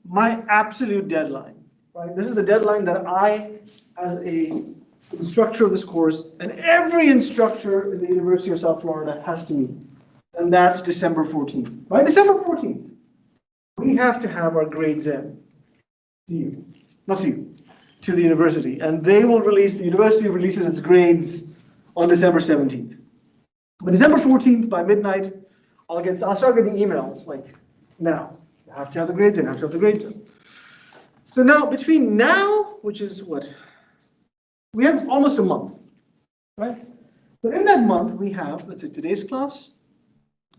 my absolute deadline, right? This is the deadline that I, as a instructor of this course, and every instructor in the University of South Florida has to meet. And that's December 14th. By December 14th, we have to have our grades in to you, not to you, to the university. And they will release, the university releases its grades on December 17th. But December 14th by midnight, I'll start getting emails like, now, you have to have the grades in, have to have the grades in. So now, between now, which is what? We have almost a month, right? But in that month, we have, let's say today's class,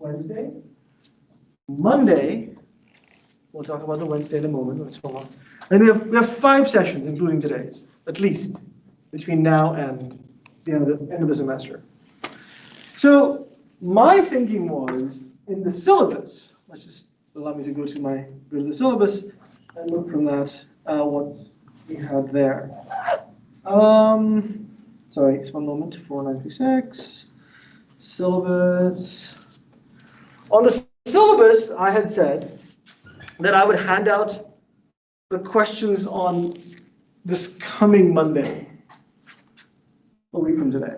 Wednesday, Monday, we'll talk about the Wednesday in a moment, let's hold on. And we have 5 sessions, including today's, at least, between now and the end of the semester. So my thinking was, in the syllabus, let's just allow me to go to the syllabus and look from that, what we have there. Sorry, just one moment, 4936, syllabus. On the syllabus, I had said that I would hand out the questions on this coming Monday, a week from today,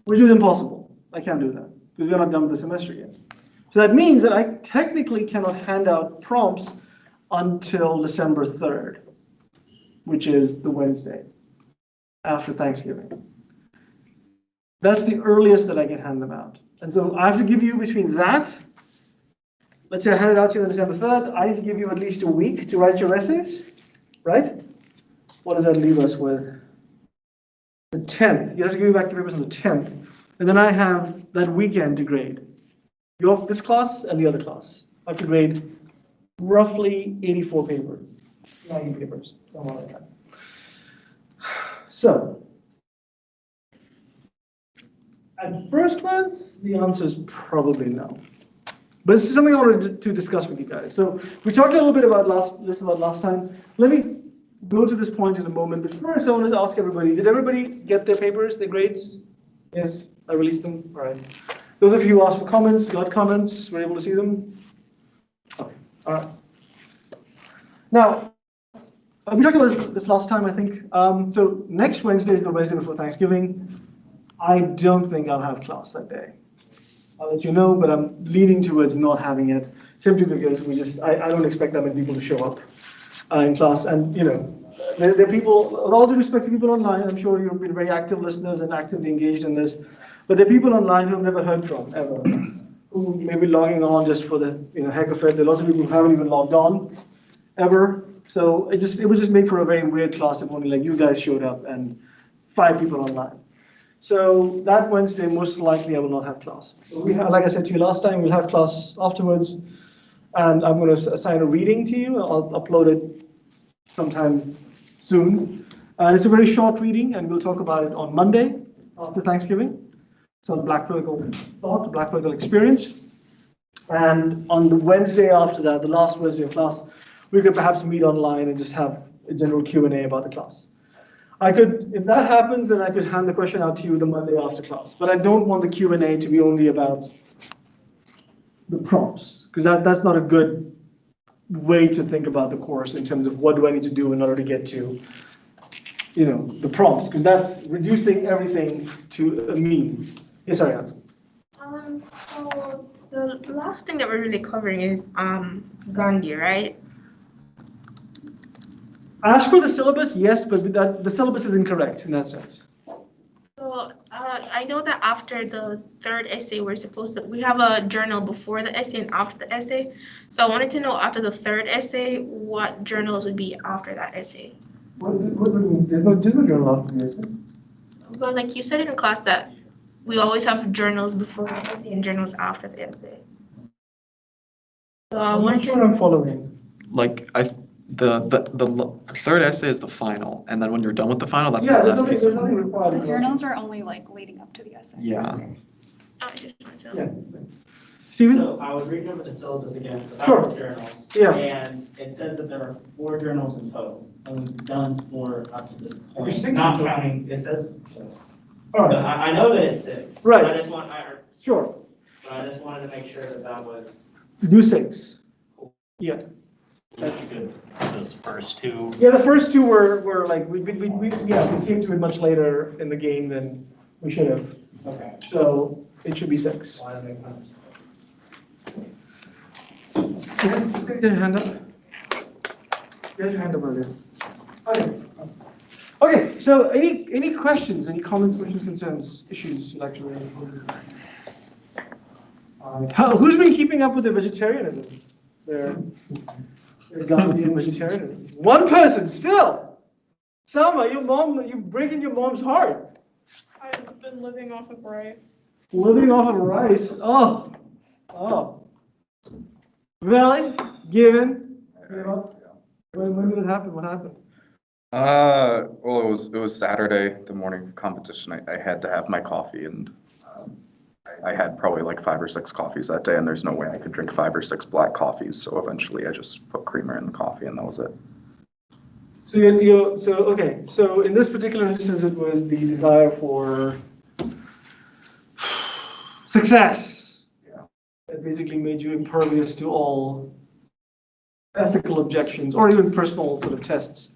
which is impossible. I can't do that because we're not done with the semester yet. So that means that I technically cannot hand out prompts until December 3rd, which is the Wednesday after Thanksgiving. That's the earliest that I can hand them out. And so I have to give you between that, let's say I hand it out to you on December 3rd, I need to give you at least a week to write your essays, right? What does that leave us with? The 10th. You have to give me back the papers on the 10th. And then I have that weekend to grade. This class and the other class. I have to grade roughly 84 papers, 90 papers, something like that. So, at first glance, the answer is probably no. But this is something I wanted to discuss with you guys. So we talked a little bit about last time. Let me go to this point in a moment. But first, I wanted to ask everybody: did everybody get their papers, their grades? Yes, I released them. All right. Those of you who asked for comments, got comments, were able to see them. Okay. All right. Now, we talked about this last time, I think. So next Wednesday is the Wednesday before Thanksgiving. I don't think I'll have class that day. I'll let you know, but I'm leaning towards not having it simply because I don't expect that many people to show up in class. And there are people, with all due respect to people online, I'm sure you've been very active listeners and actively engaged in this, but there are people online who I've never heard from ever, who may be logging on just for the heck of it. There are lots of people who haven't even logged on ever. So it would just make for a very weird class if only like you guys showed up and 5 people online. So that Wednesday, most likely I will not have class. So like I said to you last time, we'll have class afterwards, and I'm going to assign a reading to you. I'll upload it sometime soon. And it's a very short reading, and we'll talk about it on Monday after Thanksgiving. So Black Political Thought, Black Political Experience. And on the Wednesday after that, the last Wednesday of class, we could perhaps meet online and just have a general Q&A about the class. If that happens, then I could hand the question out to you the Monday after class. But I don't want the Q&A to be only about the prompts, because that's not a good way to think about the course in terms of what do I need to do in order to get to, the prompts, because that's reducing everything to a means. Yes, sorry, Alex. So the last thing that we're really covering is Gandhi, right? As for the syllabus, yes, but the syllabus is incorrect in that sense. So I know that after the 3rd essay, we have a journal before the essay and after the essay. So I wanted to know after the 3rd essay, what journals would be after that essay. What do you mean? There's no journal after the essay. But like you said in class that we always have journals before the essay and journals after the essay. So I I'm wanted not sure I'm following. The 3rd essay is the final, and then when you're done with the final, that's the Yeah, there's last piece. nothing required. The journals are only leading up to the essay. Yeah. I just wanted to. Yeah. Steven? So I was reading over the syllabus again Sure. about the journals. Yeah. And it says that there are 4 journals in total, and we've done 4 up to this There's point, 6 not in total. counting, it says 6. All But right. I know that it's 6. Right. But Sure. I just wanted to make sure that that was. Do 6. Yeah. That's good. Those first two. Yeah, the first two were like, we came to it much later in the game than we should have. Okay. So it should be 6. Why do they come? Yeah, get your hand up. Get your hand up earlier. Okay. Okay, so any questions, any comments, questions, concerns, issues you'd like to raise? Who's been keeping up with the vegetarianism? Their Gandhian vegetarianism. One person still. Selma, you're breaking your mom's heart. I've been living off of rice. Living off of rice. Oh. Really? Given? Give up? When did it happen? What happened? Well, it was Saturday, the morning of competition. I had to have my coffee, and I had probably like 5 or 6 coffees that day, and there's no way I could drink 5 or 6 black coffees. So eventually, I just put creamer in the coffee, and that was it. So okay. So in this particular instance, it was the desire for success. Yeah. That basically made you impervious to all ethical objections or even personal sort of tests.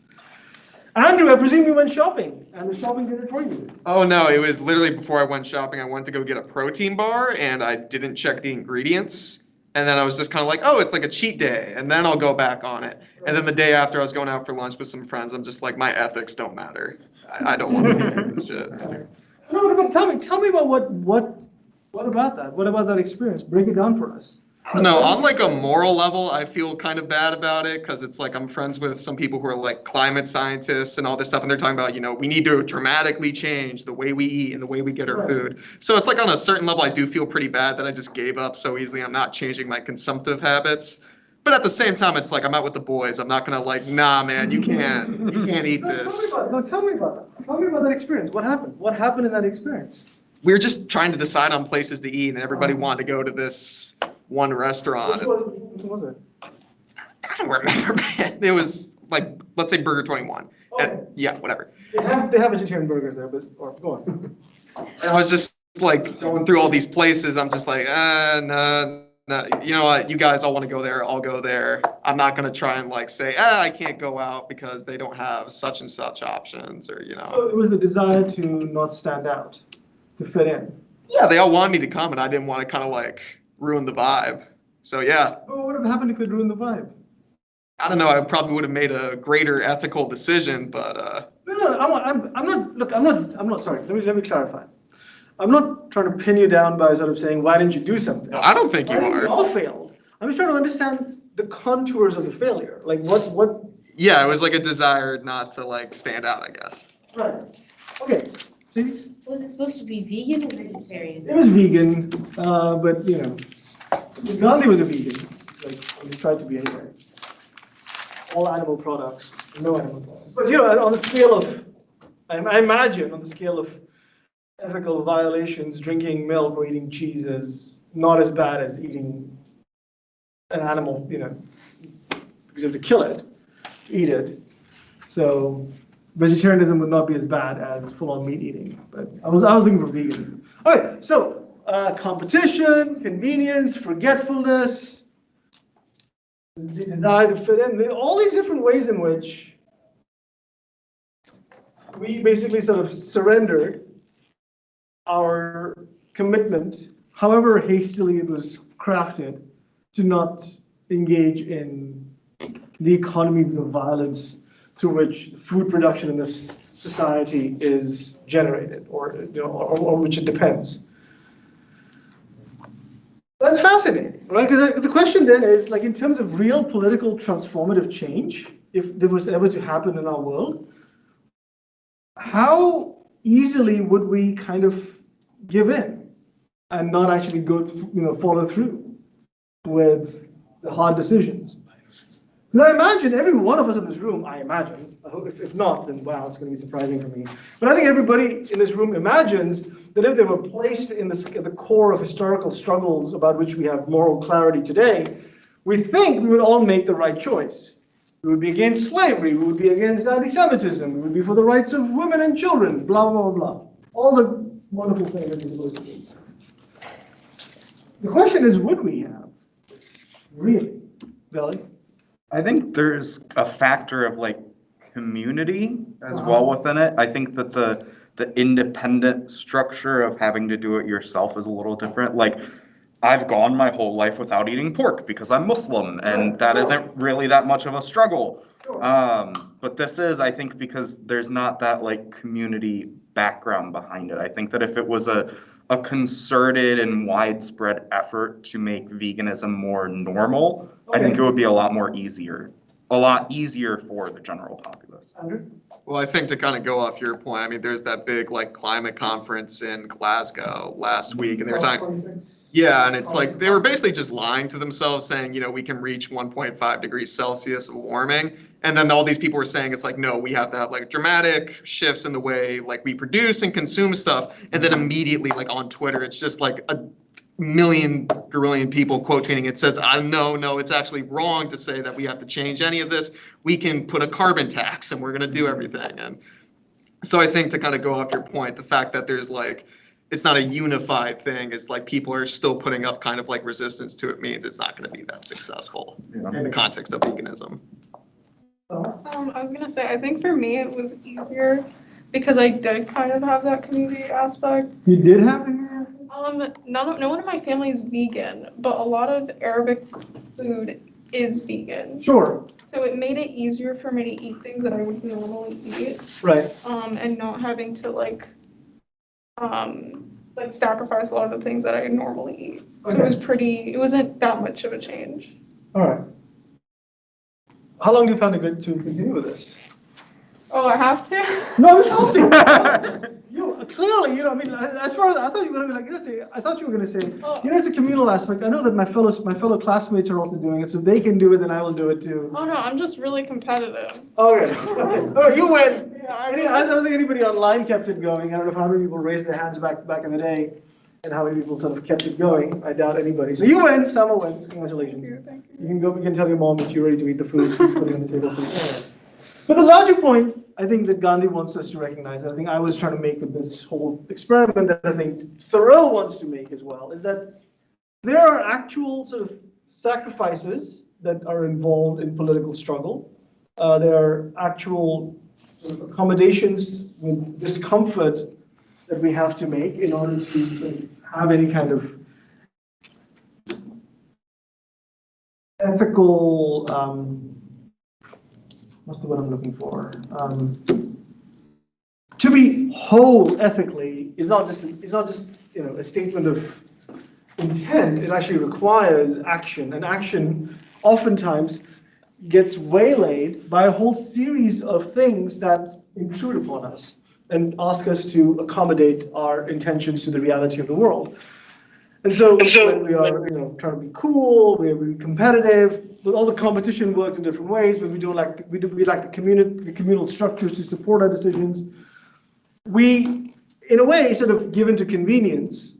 Andrew, I presume you went shopping, and the shopping did it for you. Oh no, it was literally before I went shopping. I went to go get a protein bar and I didn't check the ingredients. And then I was just kind of like, oh, it's like a cheat day. And then I'll go back on it. And then the day after I was going out for lunch with some friends, I'm just like, my ethics don't matter. I don't want to do this shit. No, but tell me about what about that? What about that experience? Break it down for us. No, on like a moral level, I feel kind of bad about it because it's like I'm friends with some people who are like climate scientists and all this stuff, and they're talking about, we need to dramatically change the way we eat and the way we get our Right. food. So it's like on a certain level, I do feel pretty bad that I just gave up so easily. I'm not changing my consumptive habits. But at the same time, it's like I'm out with the boys. I'm not gonna like, nah, man, you can't eat this. Tell me about that. Tell me about that experience. What happened? What happened in that experience? We were just trying to decide on places to eat, and everybody wanted to go to this one restaurant. Which was it? I don't remember, man. It was like, let's say Burger 21. Okay. And, yeah, whatever. They have vegetarian burgers there, but go on. And I was just like going through all these places. I'm just like, no. You know what? You guys all want to go there. I'll go there. I'm not going to try and like say, I can't go out because they don't have such and such options or. So it was the desire to not stand out, to fit in. Yeah, they all wanted me to come and I didn't want to kind of like ruin the vibe. So yeah, But what would have happened if it ruined the vibe? I don't know. I probably would have made a greater ethical decision, but No, I'm not. Look, I'm not. Sorry. Let me clarify. I'm not trying to pin you down by sort of saying, why didn't you do something? no, I don't think you I think we are. all failed. I'm just trying to understand the contours of the failure. Like what? Yeah, it was like a desire not to like stand out, I guess. Right. Okay. See, Was it supposed to be vegan or vegetarian? it was vegan, but Gandhi was a vegan. Like he tried to be anyway. All animal products, no animal products. But on the scale of, I imagine on the scale of ethical violations, drinking milk or eating cheese is not as bad as eating an animal, because you have to kill it, eat it. So vegetarianism would not be as bad as full-on meat eating. But I was looking for veganism. Okay, so competition, convenience, forgetfulness, the desire to fit in, all these different ways in which we basically sort of surrendered our commitment, however hastily it was crafted, to not engage in the economies of violence through which food production in this society is generated, or which it depends. That's fascinating, right? Because the question then is, like, in terms of real political transformative change, if there was ever to happen in our world, how easily would we kind of give in and not actually follow through with the hard decisions? Because I imagine every one of us in this room, I hope if not, then wow, it's going to be surprising for me. But I think everybody in this room imagines that if they were placed at the core of historical struggles about which we have moral clarity today, we think we would all make the right choice. We would be against slavery, we would be against anti-Semitism, we would be for the rights of women and children, blah, blah, blah. All the wonderful things that we're supposed to do. The question is, would we have? Really? Billy? I think there's a factor of like community as well within it. I think that the independent structure of having to do it yourself is a little different. Like, I've gone my whole life without eating pork because I'm Muslim, and that isn't really that much of a struggle. But this is, I think, because there's not that like community background behind it. I think that if it was a concerted and widespread effort to make veganism more normal, I think it would be a lot easier for the general populace. Andrew? Well, I think to kind of go off your point, I mean, there's that big like climate conference in Glasgow last week, and they were talking. 26. Yeah, and it's like they were basically just lying to themselves, saying, we can reach 1.5 degrees Celsius of warming. And then all these people were saying, it's like, no, we have to have like dramatic shifts in the way like we produce and consume stuff. And then immediately, like on Twitter, it's just like a million people quote tweeting. It says, no, it's actually wrong to say that we have to change any of this. We can put a carbon tax and we're going to do everything. And so I think to kind of go off your point, the fact that there's like, it's not a unified thing. It's like people are still putting up kind of like resistance to it means it's not going to be that successful in the context of veganism. I was gonna say, I think for me it was easier because I did kind of have that community aspect. You did have the No one in my family is vegan, but a lot of Arabic food is vegan. Sure, So it made it easier for me to eat things that I would normally eat, right. and not having to like sacrifice a lot of the things that I normally eat. So it wasn't that much of a change. All right. How long do you plan to continue with this? Oh, I have to? No, I'm asking. Clearly, I mean, as far as I thought you were going to be like, I thought you were going to say, it's a communal aspect. I know that my fellow classmates are also doing it, so if they can do it, then I will do it too. Oh no, I'm just really competitive. Okay. All right, you win. Yeah, I don't think anybody online kept it going. I don't know how many people raised their hands back in the day, and how many people sort of kept it going. I doubt anybody. So you win. Sama wins. Congratulations. Thank you. You can go. You can tell your mom that you're ready to eat the food she's putting on the table for you. But the larger point, I think that Gandhi wants us to recognize, and I think I was trying to make with this whole experiment that I think Thoreau wants to make as well, is that there are actual sort of sacrifices that are involved in political struggle. There are actual sort of accommodations with discomfort that we have to make in order to sort of have any kind of ethical, what's the word I'm looking for? To be whole ethically is not just a statement of intent. It actually requires action, and action oftentimes gets waylaid by a whole series of things that intrude upon us and ask us to accommodate our intentions to the reality of the world. And so when we are, trying to be cool, we're competitive, but all the competition works in different ways. When we like the communal structures to support our decisions, we, in a way, sort of give into convenience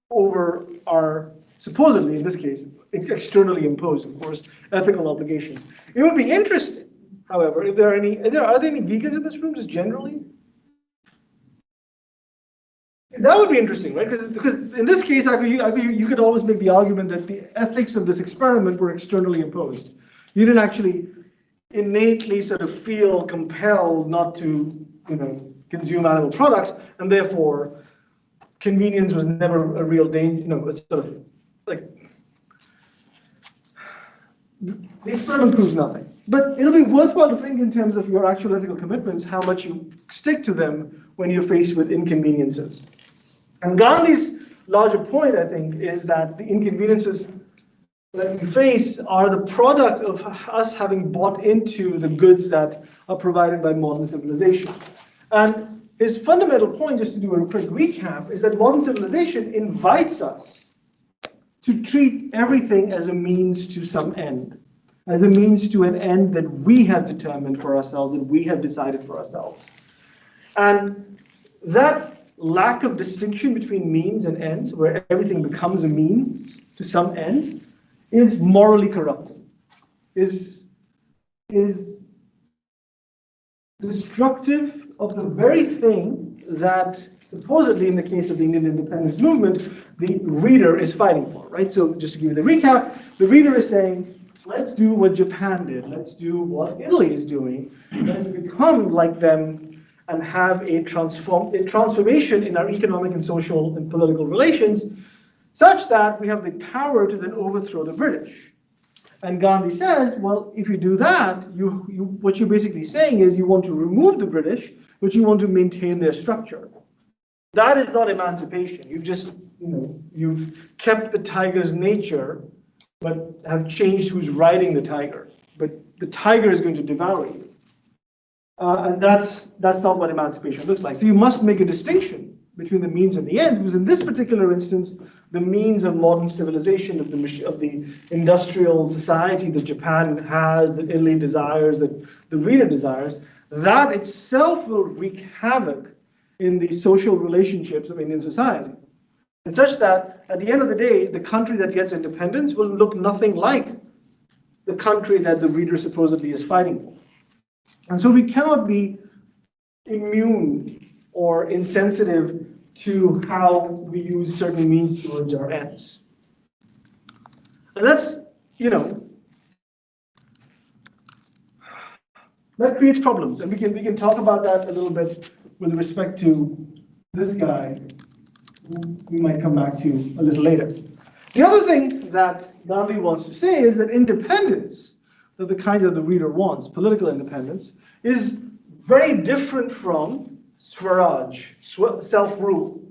over our supposedly, in this case, externally imposed, of course, ethical obligations. It would be interesting, however, if are there any vegans in this room, just generally? That would be interesting, right? Because in this case, you could always make the argument that the ethics of this experiment were externally imposed. You didn't actually innately sort of feel compelled not to, consume animal products, and therefore convenience was never a real danger. It's sort of like the experiment proves nothing. But it'll be worthwhile to think in terms of your actual ethical commitments, how much you stick to them when you're faced with inconveniences. And Gandhi's larger point, I think, is that the inconveniences that we face are the product of us having bought into the goods that are provided by modern civilization. And his fundamental point, just to do a quick recap, is that modern civilization invites us to treat everything as a means to some end, as a means to an end that we have determined for ourselves, that we have decided for ourselves. And that lack of distinction between means and ends, where everything becomes a means to some end, is morally corrupting, is destructive of the very thing that supposedly, in the case of the Indian independence movement, the reader is fighting for, right? So just to give you the recap, the reader is saying, let's do what Japan did. Let's do what Italy is doing. Let's become like them and have a transformation in our economic and social and political relations such that we have the power to then overthrow the British. And Gandhi says, well, if you do that, what you're basically saying is you want to remove the British, but you want to maintain their structure. That is not emancipation. You've just, you've kept the tiger's nature, but have changed who's riding the tiger. But the tiger is going to devour you. And that's not what emancipation looks like. So you must make a distinction between the means and the ends, because in this particular instance, the means of modern civilization, of the industrial society that Japan has, that Italy desires, that the reader desires, that itself will wreak havoc in the social relationships of Indian society. And such that at the end of the day, the country that gets independence will look nothing like the country that the reader supposedly is fighting for. And so we cannot be immune or insensitive to how we use certain means towards our ends. And that's, that creates problems. And we can talk about that a little bit with respect to this guy, who we might come back to a little later. The other thing that Gandhi wants to say is that independence, that the kind that the reader wants, political independence, is very different from Swaraj, self-rule.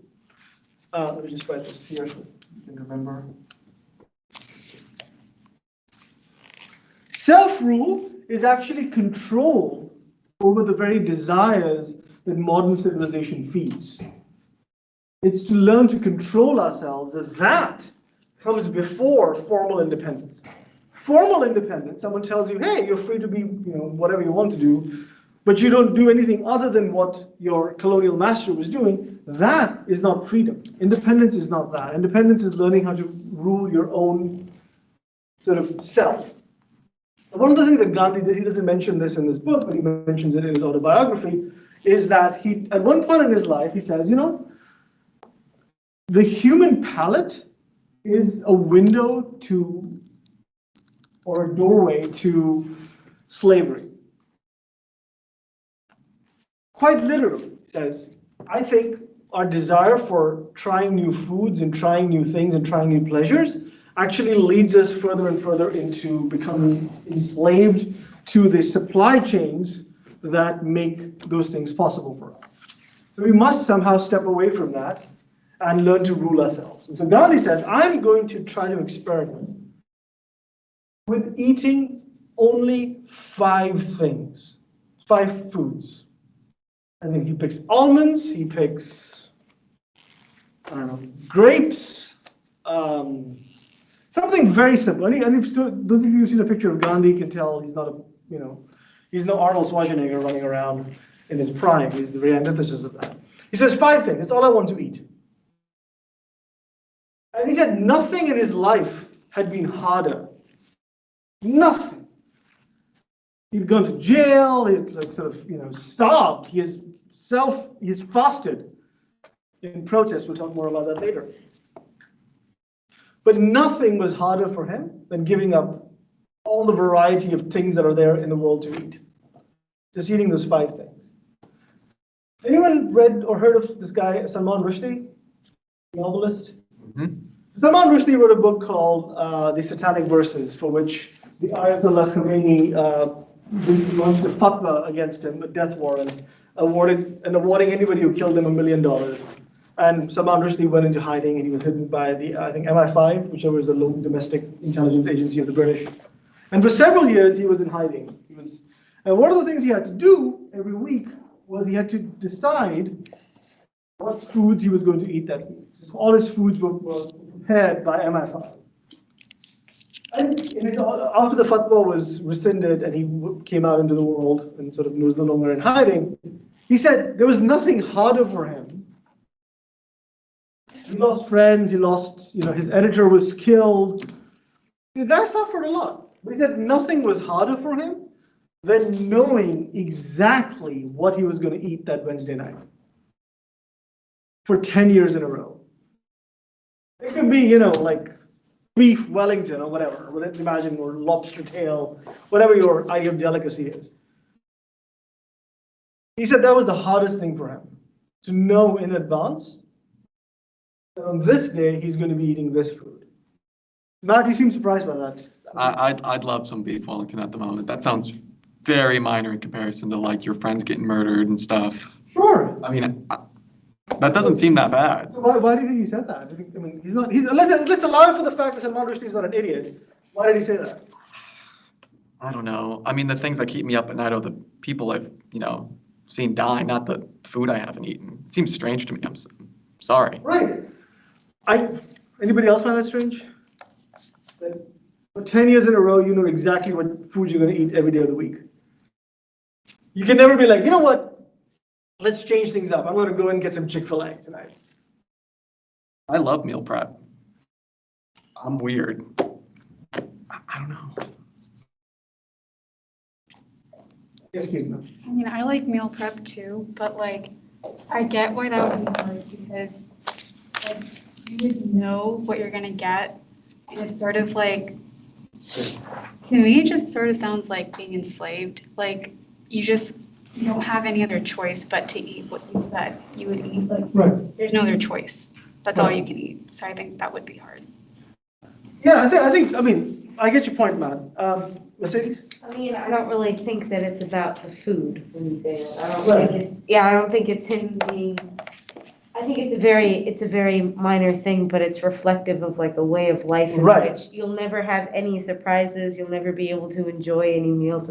Let me just write this here so you can remember. Self-rule is actually control over the very desires that modern civilization feeds. It's to learn to control ourselves, that comes before formal independence. Formal independence, someone tells you, hey, you're free to be, whatever you want to do, but you don't do anything other than what your colonial master was doing. That is not freedom. Independence is not that. Independence is learning how to rule your own sort of self. So one of the things that Gandhi did, he doesn't mention this in this book, but he mentions it in his autobiography, is that he, at one point in his life, he says, the human palate is a window to, or a doorway to slavery. Quite literally, he says, I think our desire for trying new foods and trying new things and trying new pleasures actually leads us further and further into becoming enslaved to the supply chains that make those things possible for us. So we must somehow step away from that and learn to rule ourselves. And so Gandhi says, I'm going to try to experiment with eating only 5 things, 5 foods. I think he picks almonds, he picks, grapes, something very simple. And if those of you who've seen a picture of Gandhi can tell he's not he's no Arnold Schwarzenegger running around in his prime. He's the very antithesis of that. He says 5 things, that's all I want to eat. And he said nothing in his life had been harder. Nothing. He'd gone to jail, he'd sort of, starved. He's fasted in protest. We'll talk more about that later. But nothing was harder for him than giving up all the variety of things that are there in the world to eat. Just eating those 5 things. Anyone read or heard of this guy, Salman Rushdie, novelist? Mm-hmm. Salman Rushdie wrote a book called The Satanic Verses, for which the Ayatollah Khomeini launched a fatwa against him, a death warrant, awarding anybody who killed him $1 million. And Salman Rushdie went into hiding, and he was hidden by the, I think, MI5, whichever is the local domestic intelligence agency of the British. And for several years, he was in hiding. And one of the things he had to do every week was he had to decide what foods he was going to eat that week. All his foods were prepared by MI5. And after the fatwa was rescinded and he came out into the world and sort of was no longer in hiding, he said there was nothing harder for him. He lost friends, he lost, his editor was killed. The guy suffered a lot. But he said nothing was harder for him than knowing exactly what he was going to eat that Wednesday night for 10 years in a row. It could be, beef Wellington or whatever, imagine, or lobster tail, whatever your idea of delicacy is. He said that was the hardest thing for him, to know in advance that on this day he's going to be eating this food. Matt, you seem surprised by that. I'd love some beef Wellington at the moment. That sounds very minor in comparison to like your friends getting murdered and stuff. Sure. I mean, that doesn't seem that bad. So why do you think he said that? I mean, he's not. Let's allow for the fact that Salman Rushdie is not an idiot. Why did he say that? I don't know. I mean, the things that keep me up at night are the people I've, seen die, not the food I haven't eaten. It seems strange to me. I'm sorry. Right. Anybody else find that strange? That for 10 years in a row, you know exactly what food you're going to eat every day of the week. You can never be like, you know what? Let's change things up. I'm going to go and get some Chick-fil-A tonight. I love meal prep. I'm weird. I don't know. Excuse me. I mean, I like meal prep too, but like, I get why that would be hard because like, you would know what you're gonna get, and it's sort of like, to me, it just sort of sounds like being enslaved. Like, you don't have any other choice but to eat what you said you would eat. Like, Right. there's no other choice. That's all you can eat. So I think that would be hard. Yeah, I mean, I get your point, Matt. Mercedes? I mean, I don't really think that it's about the food when you say it. I don't Right. think I don't think it's him being, I think it's a very minor thing, but it's reflective of like a way of life in Right. which you'll never have any surprises, you'll never be able to enjoy any meals.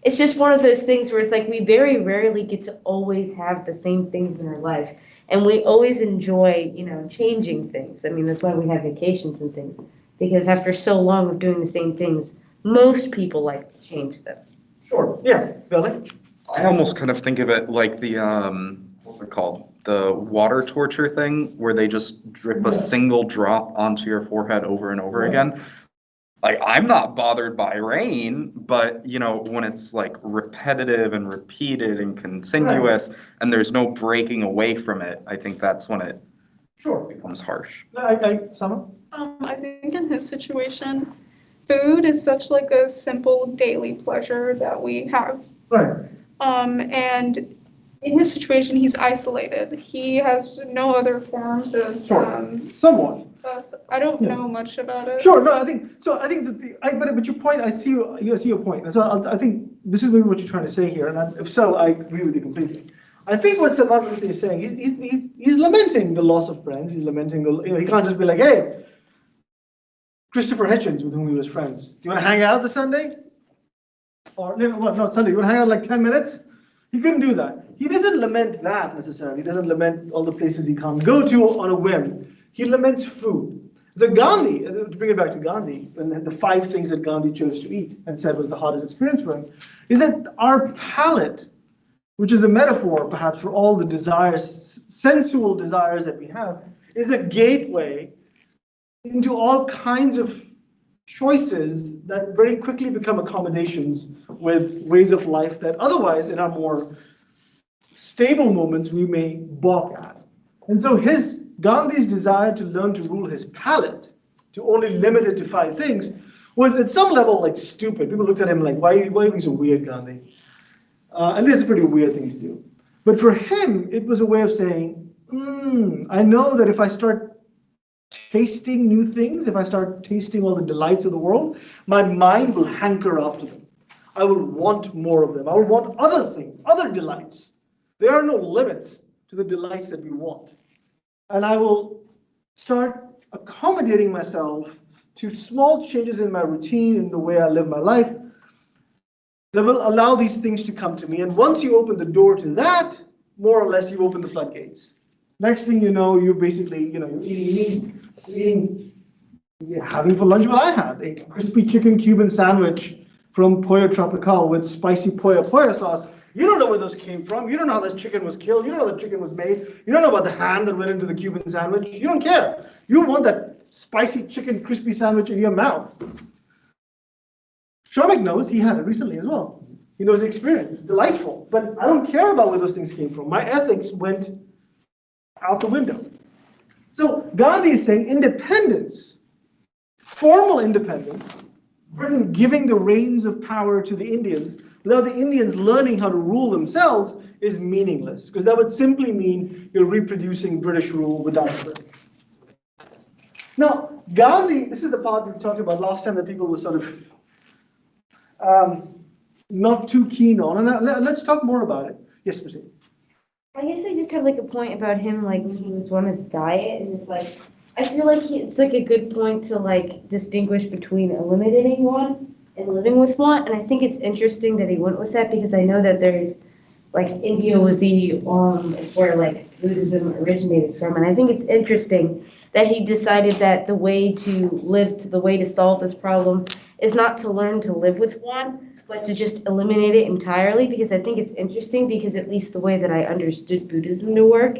It's just one of those things where it's like we very rarely get to always have the same things in our life. And we always enjoy, changing things. I mean, that's why we have vacations and things. Because after so long of doing the same things, most people like to change them. Sure. Yeah, Billy? I almost kind of think of it like the, what's it called? The water torture thing, where they just drip a single drop onto your forehead over and over again. Like, I'm not bothered by rain, but, when it's like repetitive and repeated and continuous, and there's no breaking away from it, I think that's when it Sure. becomes harsh. Summer? I think in his situation, food is such like a simple daily pleasure that we have. Right. And in his situation, he's isolated. He has no other forms of, Sure. Somewhat. I don't Yeah. know much about it. Sure, no, I think that but your point, I see your point. And so I think this is maybe what you're trying to say here, and if so, I agree with you completely. I think what Salman Rushdie is saying, he's lamenting the loss of friends. He's lamenting he can't just be like, hey, Christopher Hitchens, with whom he was friends, do you want to hang out this Sunday? Or no, Sunday. You want to hang out like 10 minutes? He couldn't do that. He doesn't lament that necessarily. He doesn't lament all the places he can't go to on a whim. He laments food. The Gandhi, to bring it back to Gandhi, and the 5 things that Gandhi chose to eat and said was the hardest experience for him, is that our palate, which is a metaphor perhaps for all the desires, sensual desires that we have, is a gateway into all kinds of choices that very quickly become accommodations with ways of life that otherwise in our more stable moments we may balk at. And so Gandhi's desire to learn to rule his palate, to only limit it to 5 things, was at some level like stupid. People looked at him like, why are you being so weird, Gandhi? And this is a pretty weird thing to do. But for him, it was a way of saying, I know that if I start tasting new things, if I start tasting all the delights of the world, my mind will hanker after them. I will want more of them. I will want other things, other delights. There are no limits to the delights that we want. And I will start accommodating myself to small changes in my routine, in the way I live my life, that will allow these things to come to me. And once you open the door to that, more or less, you open the floodgates. Next thing you know, you're basically, you're having for lunch what I had, a crispy chicken Cuban sandwich from Pollo Tropical with spicy pollo sauce. You don't know where those came from. You don't know how the chicken was killed. You don't know how the chicken was made. You don't know about the ham that went into the Cuban sandwich. You don't care. You want that spicy chicken crispy sandwich in your mouth. Shomik knows, he had it recently as well. He knows the experience. It's delightful. But I don't care about where those things came from. My ethics went out the window. So Gandhi is saying independence formal independence, Britain giving the reins of power to the Indians, without the Indians learning how to rule themselves, is meaningless, because that would simply mean you're reproducing British rule without Britain. Now, Gandhi, this is the part we talked about last time that people were sort of not too keen on, and let's talk more about it. Yes, Mercedes. I guess I just have like a point about him, like when he was on his diet, and it's like, I feel like it's like a good point to like distinguish between eliminating one and living with one, and I think it's interesting that he went with that because I know that there's, like India was it's where like Buddhism originated from, and I think it's interesting that he decided that the way to solve this problem is not to learn to live with one, but to just eliminate it entirely, because I think it's interesting because at least the way that I understood Buddhism to work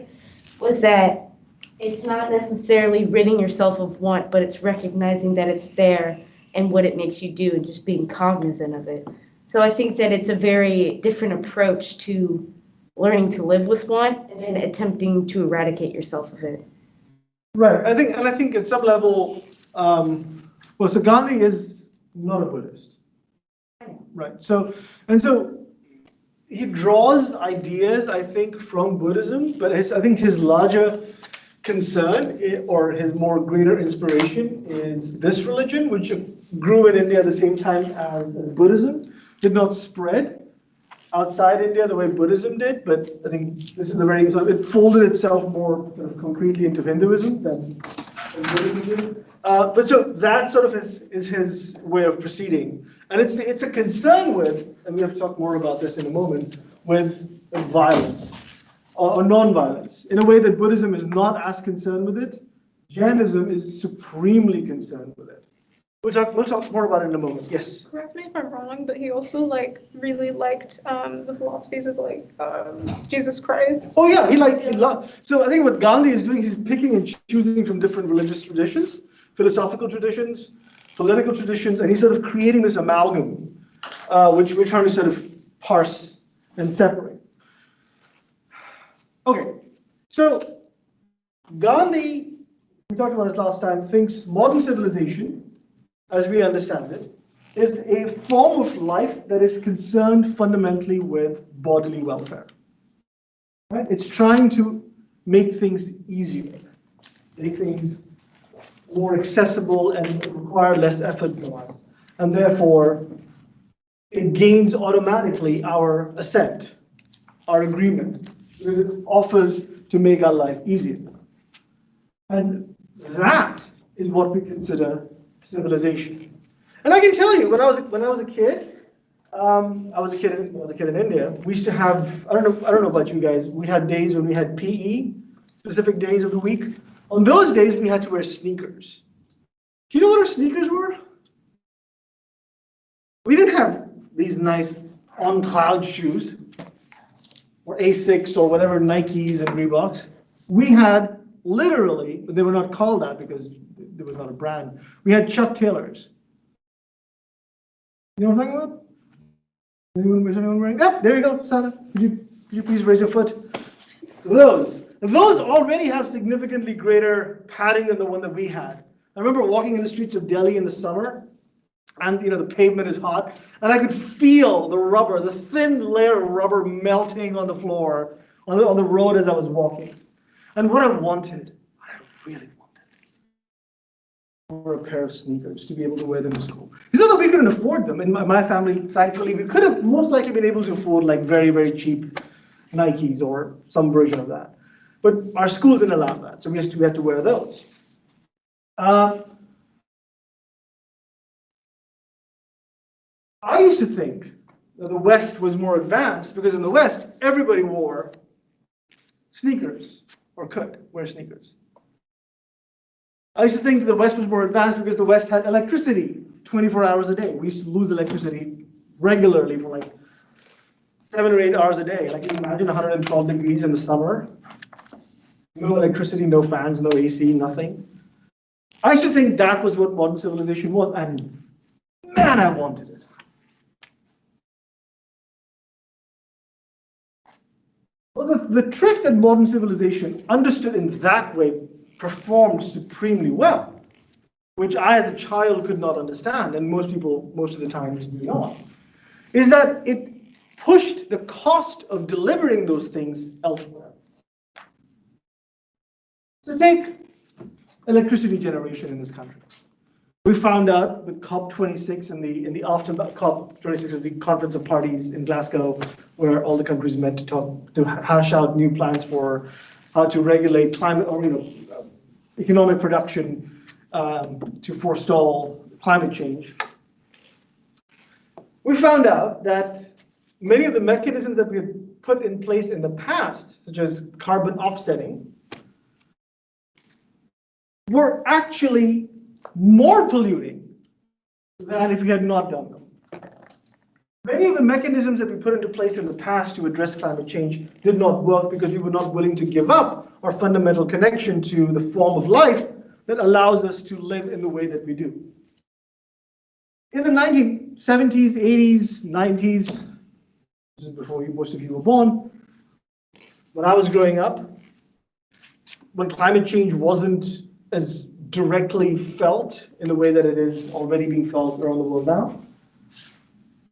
was that it's not necessarily ridding yourself of want, but it's recognizing that it's there and what it makes you do and just being cognizant of it. So I think that it's a very different approach to learning to live with want and then attempting to eradicate yourself of it. Right. I think at some level, so Gandhi is not a Buddhist. Right. So he draws ideas, I think, from Buddhism, but I think his larger concern or his more greater inspiration is this religion, which grew in India at the same time as Buddhism, did not spread outside India the way Buddhism did, but I think this is it folded itself more sort of concretely into Hinduism than Buddhism did. But so that sort of is his way of proceeding. And it's a concern with, and we have to talk more about this in a moment, with violence or non-violence, in a way that Buddhism is not as concerned with it. Jainism is supremely concerned with it. We'll talk more about it in a moment. Yes? Correct me if I'm wrong, but he also really liked the philosophies of Jesus Christ. Oh yeah, he loved. So I think what Gandhi is doing, he's picking and choosing from different religious traditions, philosophical traditions, political traditions, and he's sort of creating this amalgam, which we're trying to sort of parse and separate. Okay, so Gandhi, we talked about this last time, thinks modern civilization, as we understand it, is a form of life that is concerned fundamentally with bodily welfare. Right? It's trying to make things easier, make things more accessible and require less effort from us. And therefore, it gains automatically our assent, our agreement, because it offers to make our life easier. And that is what we consider civilization. And I can tell you, when I was a kid, I was a kid in India. We used to have, I don't know about you guys, we had days when we had PE, specific days of the week. On those days, we had to wear sneakers. Do you know what our sneakers were? We didn't have these nice on-cloud shoes, or Asics, or whatever, Nikes and Reeboks. We had literally, but they were not called that because there was not a brand. We had Chuck Taylors. You know what I'm talking about? Is anyone wearing that? There you go, Sana. Could you please raise your foot? Those already have significantly greater padding than the one that we had. I remember walking in the streets of Delhi in the summer, and the pavement is hot, and I could feel the rubber, the thin layer of rubber melting on the floor, on the road as I was walking. And what I really wanted, were a pair of sneakers to be able to wear them to school. It's not that we couldn't afford them. In my family, thankfully, we could have most likely been able to afford like very, very cheap Nikes or some version of that. But our school didn't allow that, so we had to wear those. I used to think that the West was more advanced because in the West, everybody wore sneakers or could wear sneakers. I used to think the West was more advanced because the West had electricity 24 hours a day. We used to lose electricity regularly for like 7 or 8 hours a day. Like, imagine 112 degrees in the summer. No electricity, no fans, no AC, nothing. I used to think that was what modern civilization was, and man, I wanted it. Well, the trick that modern civilization understood in that way performed supremely well which I as a child could not understand, and most people, most of the times do not, is that it pushed the cost of delivering those things elsewhere. So take electricity generation in this country. We found out with COP26 and the aftermath. COP26 is the Conference of Parties in Glasgow, where all the countries met to hash out new plans for how to regulate climate or economic production to forestall climate change. We found out that many of the mechanisms that we had put in place in the past, such as carbon offsetting, were actually more polluting than if we had not done them. Many of the mechanisms that we put into place in the past to address climate change did not work because we were not willing to give up our fundamental connection to the form of life that allows us to live in the way that we do. In the 1970s, 80s, 90s, this is before most of you were born, when I was growing up, when climate change wasn't as directly felt in the way that it is already being felt around the world now,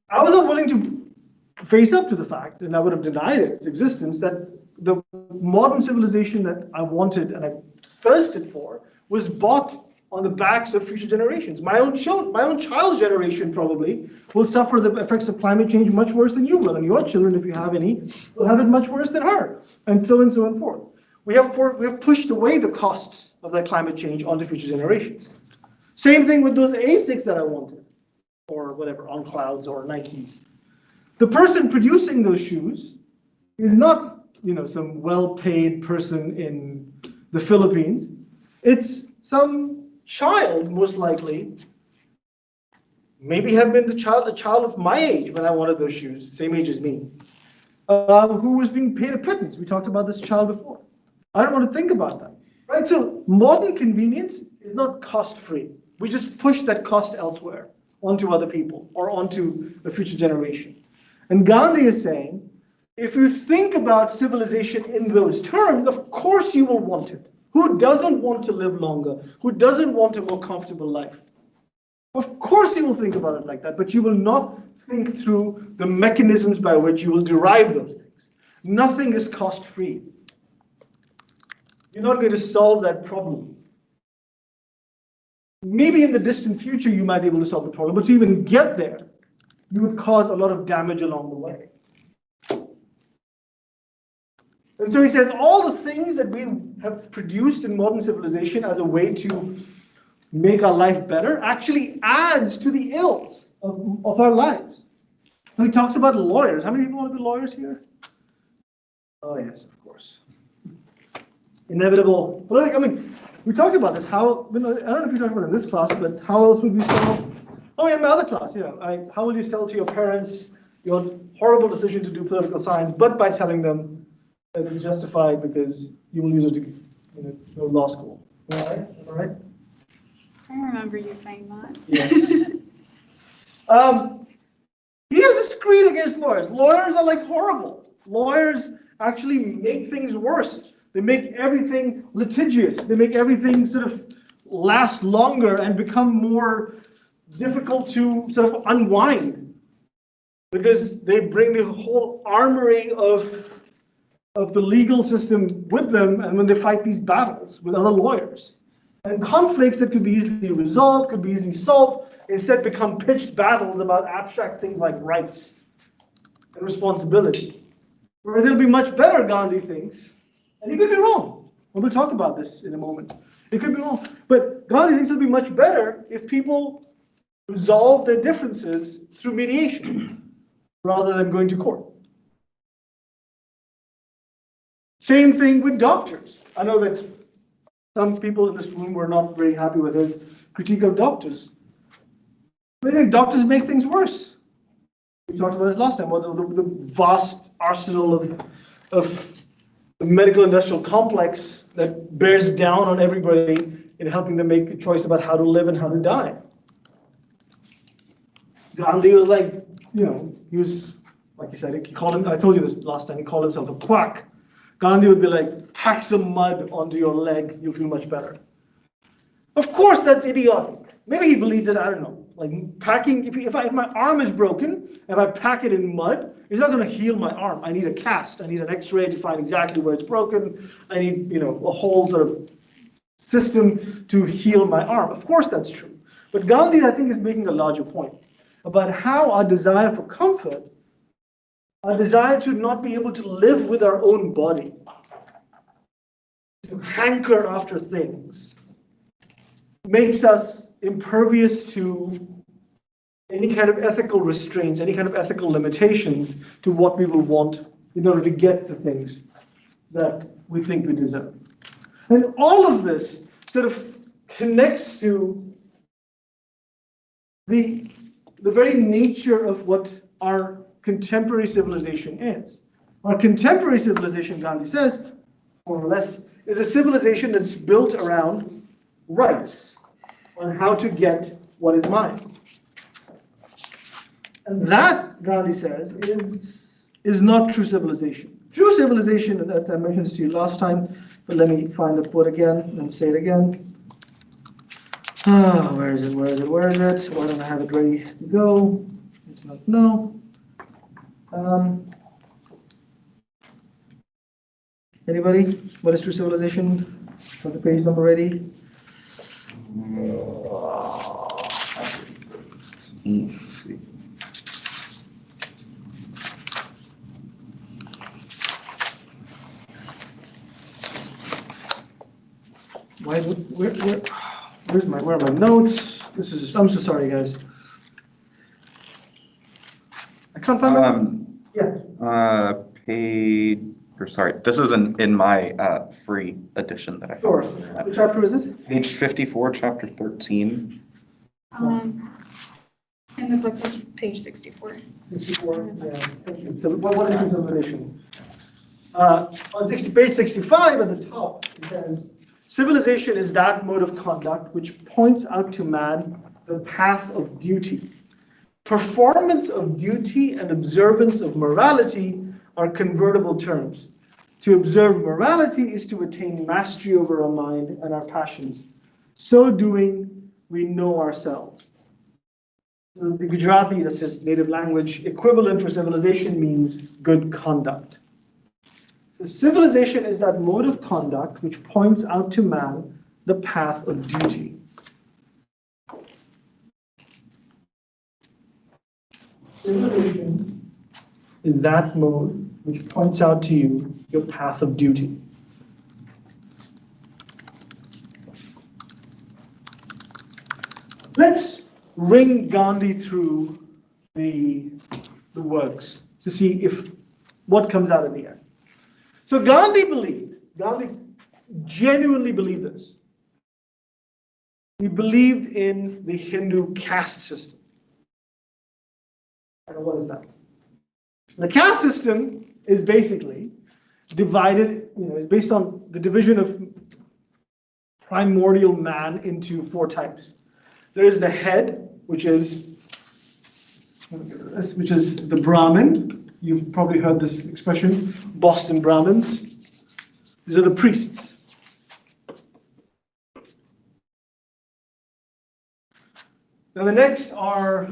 I was not willing to face up to the fact, and I would have denied its existence, that the modern civilization that I wanted and I thirsted for was bought on the backs of future generations. My own child's generation probably will suffer the effects of climate change much worse than you will, and your children, if you have any, will have it much worse than her, and so and forth. We have pushed away the costs of that climate change onto future generations. Same thing with those ASICs that I wanted, or whatever, on clouds or Nikes. The person producing those shoes is not, some well-paid person in the Philippines. It's some child, most likely, maybe have been a child of my age when I wanted those shoes, same age as me, who was being paid a pittance. We talked about this child before. I don't want to think about that, right? So modern convenience is not cost-free. We just push that cost elsewhere, onto other people or onto a future generation. And Gandhi is saying, if you think about civilization in those terms, of course you will want it. Who doesn't want to live longer? Who doesn't want a more comfortable life? Of course you will think about it like that, but you will not think through the mechanisms by which you will derive those things. Nothing is cost-free. You're not going to solve that problem. Maybe in the distant future you might be able to solve the problem, but to even get there, you would cause a lot of damage along the way. And so he says all the things that we have produced in modern civilization as a way to make our life better actually adds to the ills of our lives. So he talks about lawyers. How many people want to be lawyers here? Oh yes, of course. Inevitable. But we talked about this. I don't know if we talked about it in this class, but how else would we sell? Oh yeah, my other class. How will you sell to your parents your horrible decision to do political science, but by telling them that it's justified because you will use it to go to law school. All right? All right? I remember you saying that. Yes. He has a screed against lawyers. Lawyers are like horrible. Lawyers actually make things worse. They make everything litigious. They make everything sort of last longer and become more difficult to sort of unwind, because they bring the whole armory of the legal system with them, and when they fight these battles with other lawyers. And conflicts that could be easily resolved, could be easily solved, instead become pitched battles about abstract things like rights and responsibility. Whereas it'll be much better, Gandhi thinks, and he could be wrong. And we'll talk about this in a moment. It could be wrong. But Gandhi thinks it'll be much better if people resolve their differences through mediation rather than going to court. Same thing with doctors. I know that some people in this room were not very happy with his critique of doctors. But I think doctors make things worse. We talked about this last time, about the vast arsenal of the medical industrial complex that bears down on everybody in helping them make a choice about how to live and how to die. Gandhi was like, he was, like he said, I told you this last time, he called himself a quack. Gandhi would be like, pack some mud onto your leg, you'll feel much better. Of course, that's idiotic. maybe he believed that, I don't know, like packing, if my arm is broken, if I pack it in mud, it's not gonna heal my arm. I need a cast, I need an x-ray to find exactly where it's broken. I need, a whole sort of system to heal my arm. Of course that's true. But Gandhi, I think, is making a larger point about how our desire for comfort, our desire to not be able to live with our own body, to hanker after things, makes us impervious to any kind of ethical restraints, any kind of ethical limitations to what we will want in order to get the things that we think we deserve. And all of this sort of connects to the very nature of what our contemporary civilization is. Our contemporary civilization, Gandhi says, more or less, is a civilization that's built around rights on how to get what is mine. And that, Gandhi says, is not true civilization. True civilization, that I mentioned this to you last time, but let me find the quote again and say it again. Where is it? Why don't I have it ready to go? It's not, no. Anybody? What is true civilization? Got the page number ready? Let's see. Where are my notes? I'm so sorry, guys. I can't find my, This is in my free edition that I found. Sure. Which chapter is it? Page 54, chapter 13. In the book, it's page 64. 64, yeah, thank you. So what is true civilization? On page 65 at the top, it says, civilization is that mode of conduct which points out to man the path of duty. Performance of duty and observance of morality are convertible terms. To observe morality is to attain mastery over our mind and our passions. So doing, we know ourselves. So the Gujarati, that's his native language, equivalent for civilization means good conduct. So civilization is that mode of conduct which points out to man the path of duty. Civilization is that mode which points out to you your path of duty. Let's ring Gandhi through the works to see what comes out in the end. So Gandhi genuinely believed this. He believed in the Hindu caste system. And what is that? The caste system is basically divided, is based on the division of primordial man into 4 types. There is the head, which is the Brahmin. You've probably heard this expression, Boston Brahmins. These are the priests. Now the next are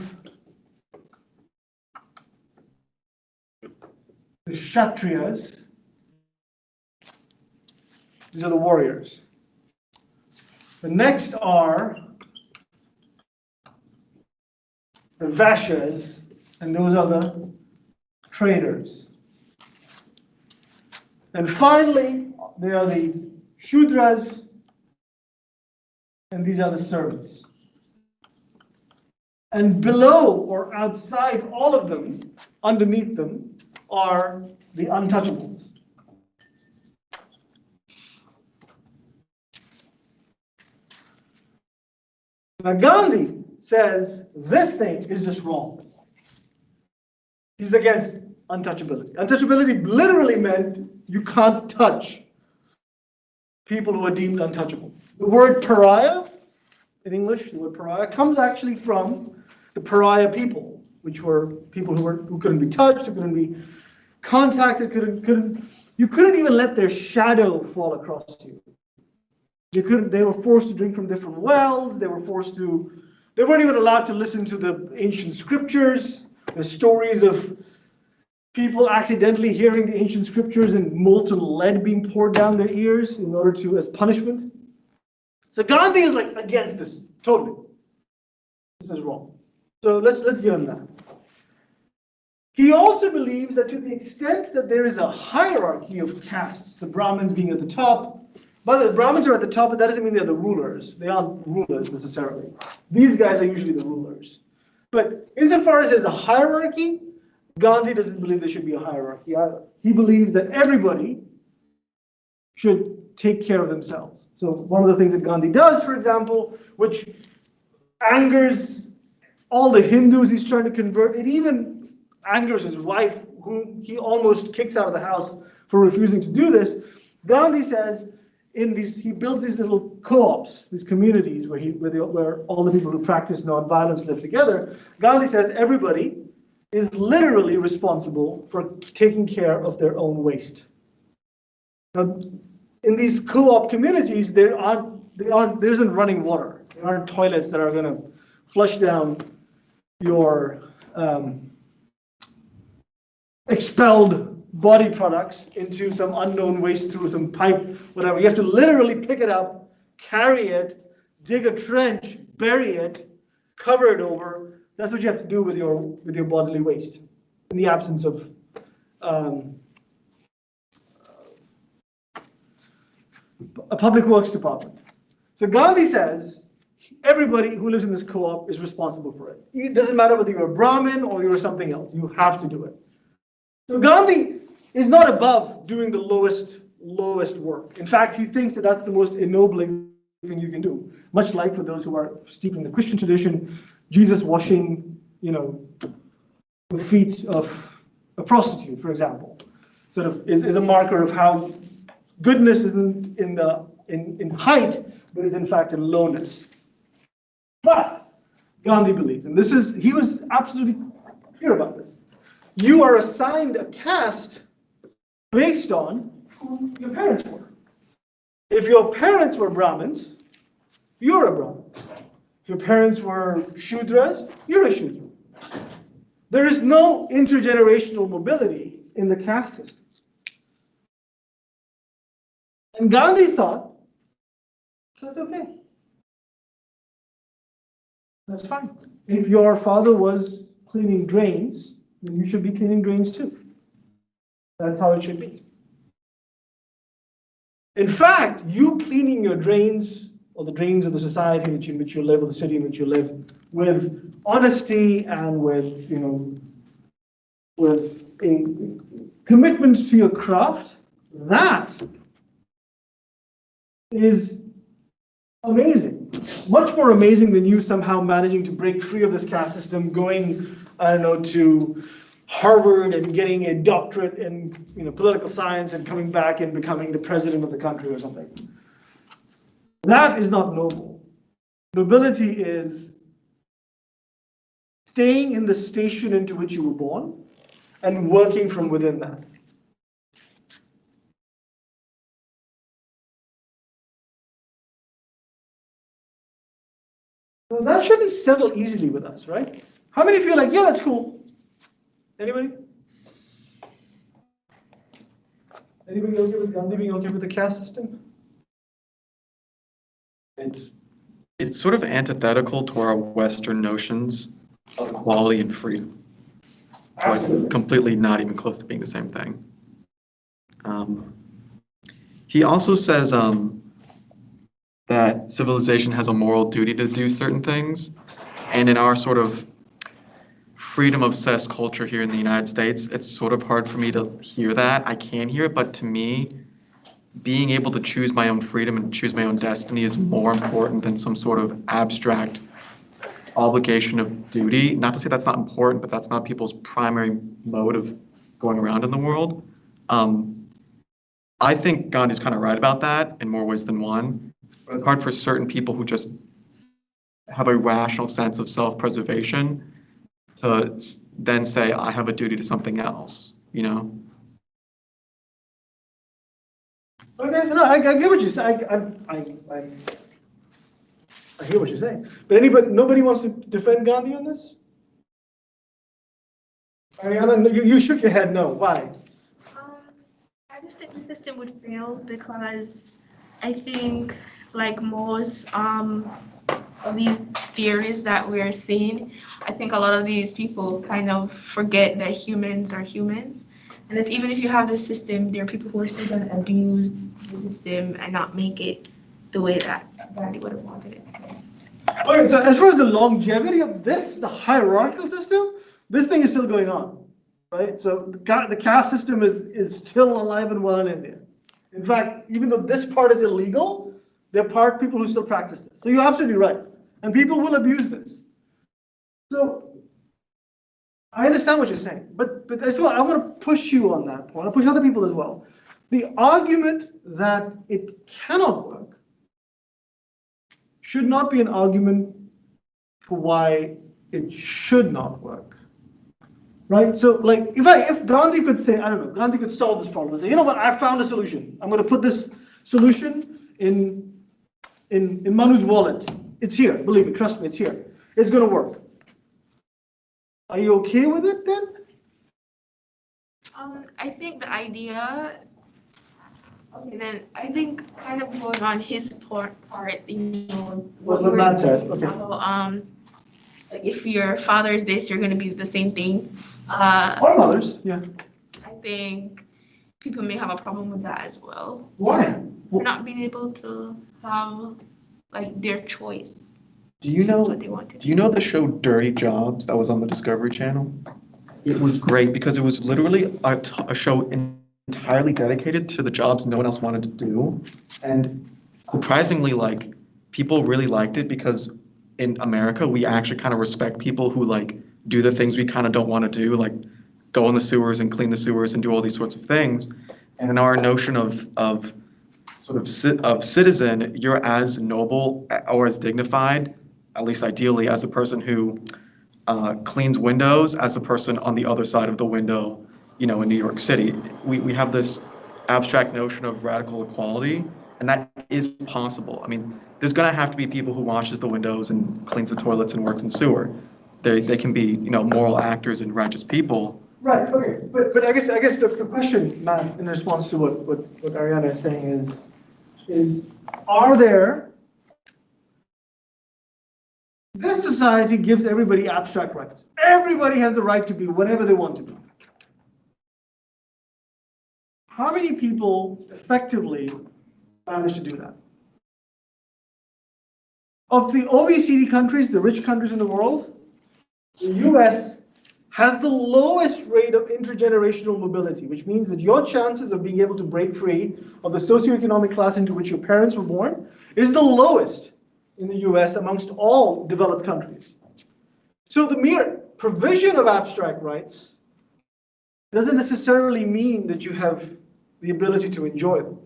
the Kshatriyas. These are the warriors. The next are the Vaishyas, and those are the traders. And finally, they are the Shudras, and these are the servants. And below or outside all of them, underneath them, are the untouchables. Now Gandhi says this thing is just wrong. He's against untouchability. Untouchability literally meant you can't touch people who are deemed untouchable. The word pariah, in English, the word pariah comes actually from the pariah people, which were people who couldn't be touched, who couldn't be contacted, you couldn't even let their shadow fall across you. They were forced to drink from different wells. They weren't even allowed to listen to the ancient scriptures. There's stories of people accidentally hearing the ancient scriptures and molten lead being poured down their ears in order to, as punishment. So Gandhi is like against this, totally. This is wrong. So let's give him that. He also believes that to the extent that there is a hierarchy of castes, the Brahmins being at the top, but the Brahmins are at the top, but that doesn't mean they're the rulers. They aren't rulers necessarily. These guys are usually the rulers. But insofar as there's a hierarchy, Gandhi doesn't believe there should be a hierarchy either. He believes that everybody should take care of themselves. So one of the things that Gandhi does, for example, which angers all the Hindus he's trying to convert, it even angers his wife, whom he almost kicks out of the house for refusing to do this. Gandhi says, he builds these little co-ops, these communities where all the people who practice non-violence live together. Gandhi says everybody is literally responsible for taking care of their own waste. Now, in these co-op communities, there isn't running water. There aren't toilets that are going to flush down your expelled body products into some unknown waste through some pipe, whatever. You have to literally pick it up, carry it, dig a trench, bury it, cover it over. That's what you have to do with your bodily waste in the absence of a public works department. So Gandhi says everybody who lives in this co-op is responsible for it. It doesn't matter whether you're a Brahmin or you're something else. You have to do it. So Gandhi is not above doing the lowest work. In fact, he thinks that that's the most ennobling thing you can do. Much like for those who are steeped in the Christian tradition, Jesus washing, the feet of a prostitute, for example, sort of is a marker of how goodness isn't in height, but is in fact in lowness. But Gandhi believes, and he was absolutely clear about this. You are assigned a caste based on who your parents were. If your parents were Brahmins, you're a Brahmin. If your parents were Shudras, you're a Shudra. There is no intergenerational mobility in the caste system. And Gandhi thought, that's okay. That's fine. If your father was cleaning drains, then you should be cleaning drains too. That's how it should be. In fact, you cleaning your drains, or the drains of the society in which you live, or the city in which you live, with honesty and with a commitment to your craft, that is amazing. Much more amazing than you somehow managing to break free of this caste system, going, to Harvard and getting a doctorate in political science and coming back and becoming the president of the country or something. That is not noble. Nobility is staying in the station into which you were born and working from within that. Well, that shouldn't settle easily with us, right? How many of you are like, yeah, that's cool? Anybody? Anybody okay with Gandhi being okay with the caste system? It's sort of antithetical to our Western notions of equality and freedom. It's like completely not even close to being the same thing. He also says that civilization has a moral duty to do certain things, and in our sort of freedom-obsessed culture here in the United States, it's sort of hard for me to hear that. I can hear it, but to me, being able to choose my own freedom and choose my own destiny is more important than some sort of abstract obligation of duty. Not to say that's not important, but that's not people's primary mode of going around in the world. I think Gandhi's kind of right about that in more ways than one. But it's hard for certain people who just have a rational sense of self-preservation to then say, I have a duty to something else, Okay, no, I get what you're saying. I hear what you're saying. But nobody wants to defend Gandhi on this? Ariana, you shook your head no. Why? Um, I just think the system would fail because I think like most of these theories that we're seeing, I think a lot of these people kind of forget that humans are humans. And that even if you have this system, there are people who are still going to abuse the system and not make it the way that Gandhi would have wanted it. Okay, so as far as the longevity of this, the hierarchical system, this thing is still going on, right? So the caste system is still alive and well in India. In fact, even though this part is illegal, there are people who still practice this. So you're absolutely right. And people will abuse this. So I understand what you're saying, but as well, I want to push you on that point. I'll push other people as well. The argument that it cannot work should not be an argument for why it should not work. Right? So like if Gandhi could say, I don't know, Gandhi could solve this problem and say, you know what, I found a solution. I'm going to put this solution in Manu's wallet. It's here. Believe me, trust me, it's here. It's going to work. Are you okay with it then? I think the idea, okay, then I think kind of going on his part, you know, What you were Matt said, saying okay. about, like if your father is this, you're gonna be the same thing. Or mothers, yeah. I think people may have a problem with that as well. Why? For not being able to have like their choice. Do you know, What they want to do you know the show Dirty Jobs that was on the Discovery Channel? It was great because it was literally a show entirely dedicated to the jobs no one else wanted to do. And surprisingly, like, people really liked it because in America, we actually kind of respect people who like do the things we kind of don't want to do, like go in the sewers and clean the sewers and do all these sorts of things. And in our notion of citizen, you're as noble or as dignified, at least ideally, as a person who cleans windows as the person on the other side of the window, you know, in New York City. We have this abstract notion of radical equality, and that is possible. I mean, there's gonna have to be people who washes the windows and cleans the toilets and works in sewer. They can be, you know, moral actors and righteous people. Right, okay. But I guess the question, Matt, in response to what Ariana is saying is are there, this society gives everybody abstract rights. Everybody has the right to be whatever they want to be. How many people effectively manage to do that? Of the OECD countries, the rich countries in the world, the US has the lowest rate of intergenerational mobility, which means that your chances of being able to break free of the socioeconomic class into which your parents were born is the lowest in the US amongst all developed countries. So the mere provision of abstract rights doesn't necessarily mean that you have the ability to enjoy them.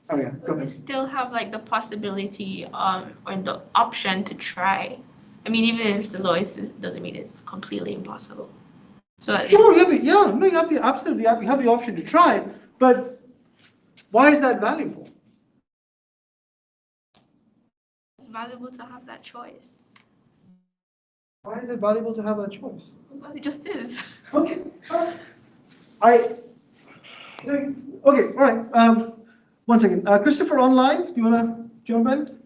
Oh yeah, go You ahead. still have like the possibility or the option to try. I mean, even if it's the lowest, it doesn't mean it's completely impossible. So Sure, you have the absolutely, you have the option to try it, but why is that valuable? it's valuable to have that choice. Why is it valuable to have that choice? Because it just is. Okay, okay, all right. One second, Christopher online, do you want to jump in?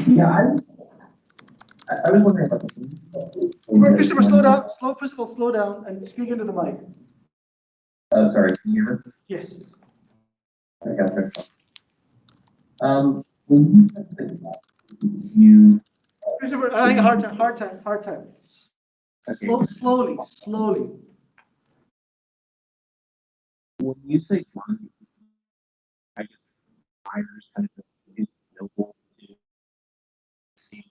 Yeah, I was wondering about Wait, Christopher, slow down. First of all, slow down and speak into the mic. Sorry, can you hear me? Yes. I got that. When you said that you, Christopher, I think hard time. okay, Slowly. when you say one, I guess fires kind of is noble to see.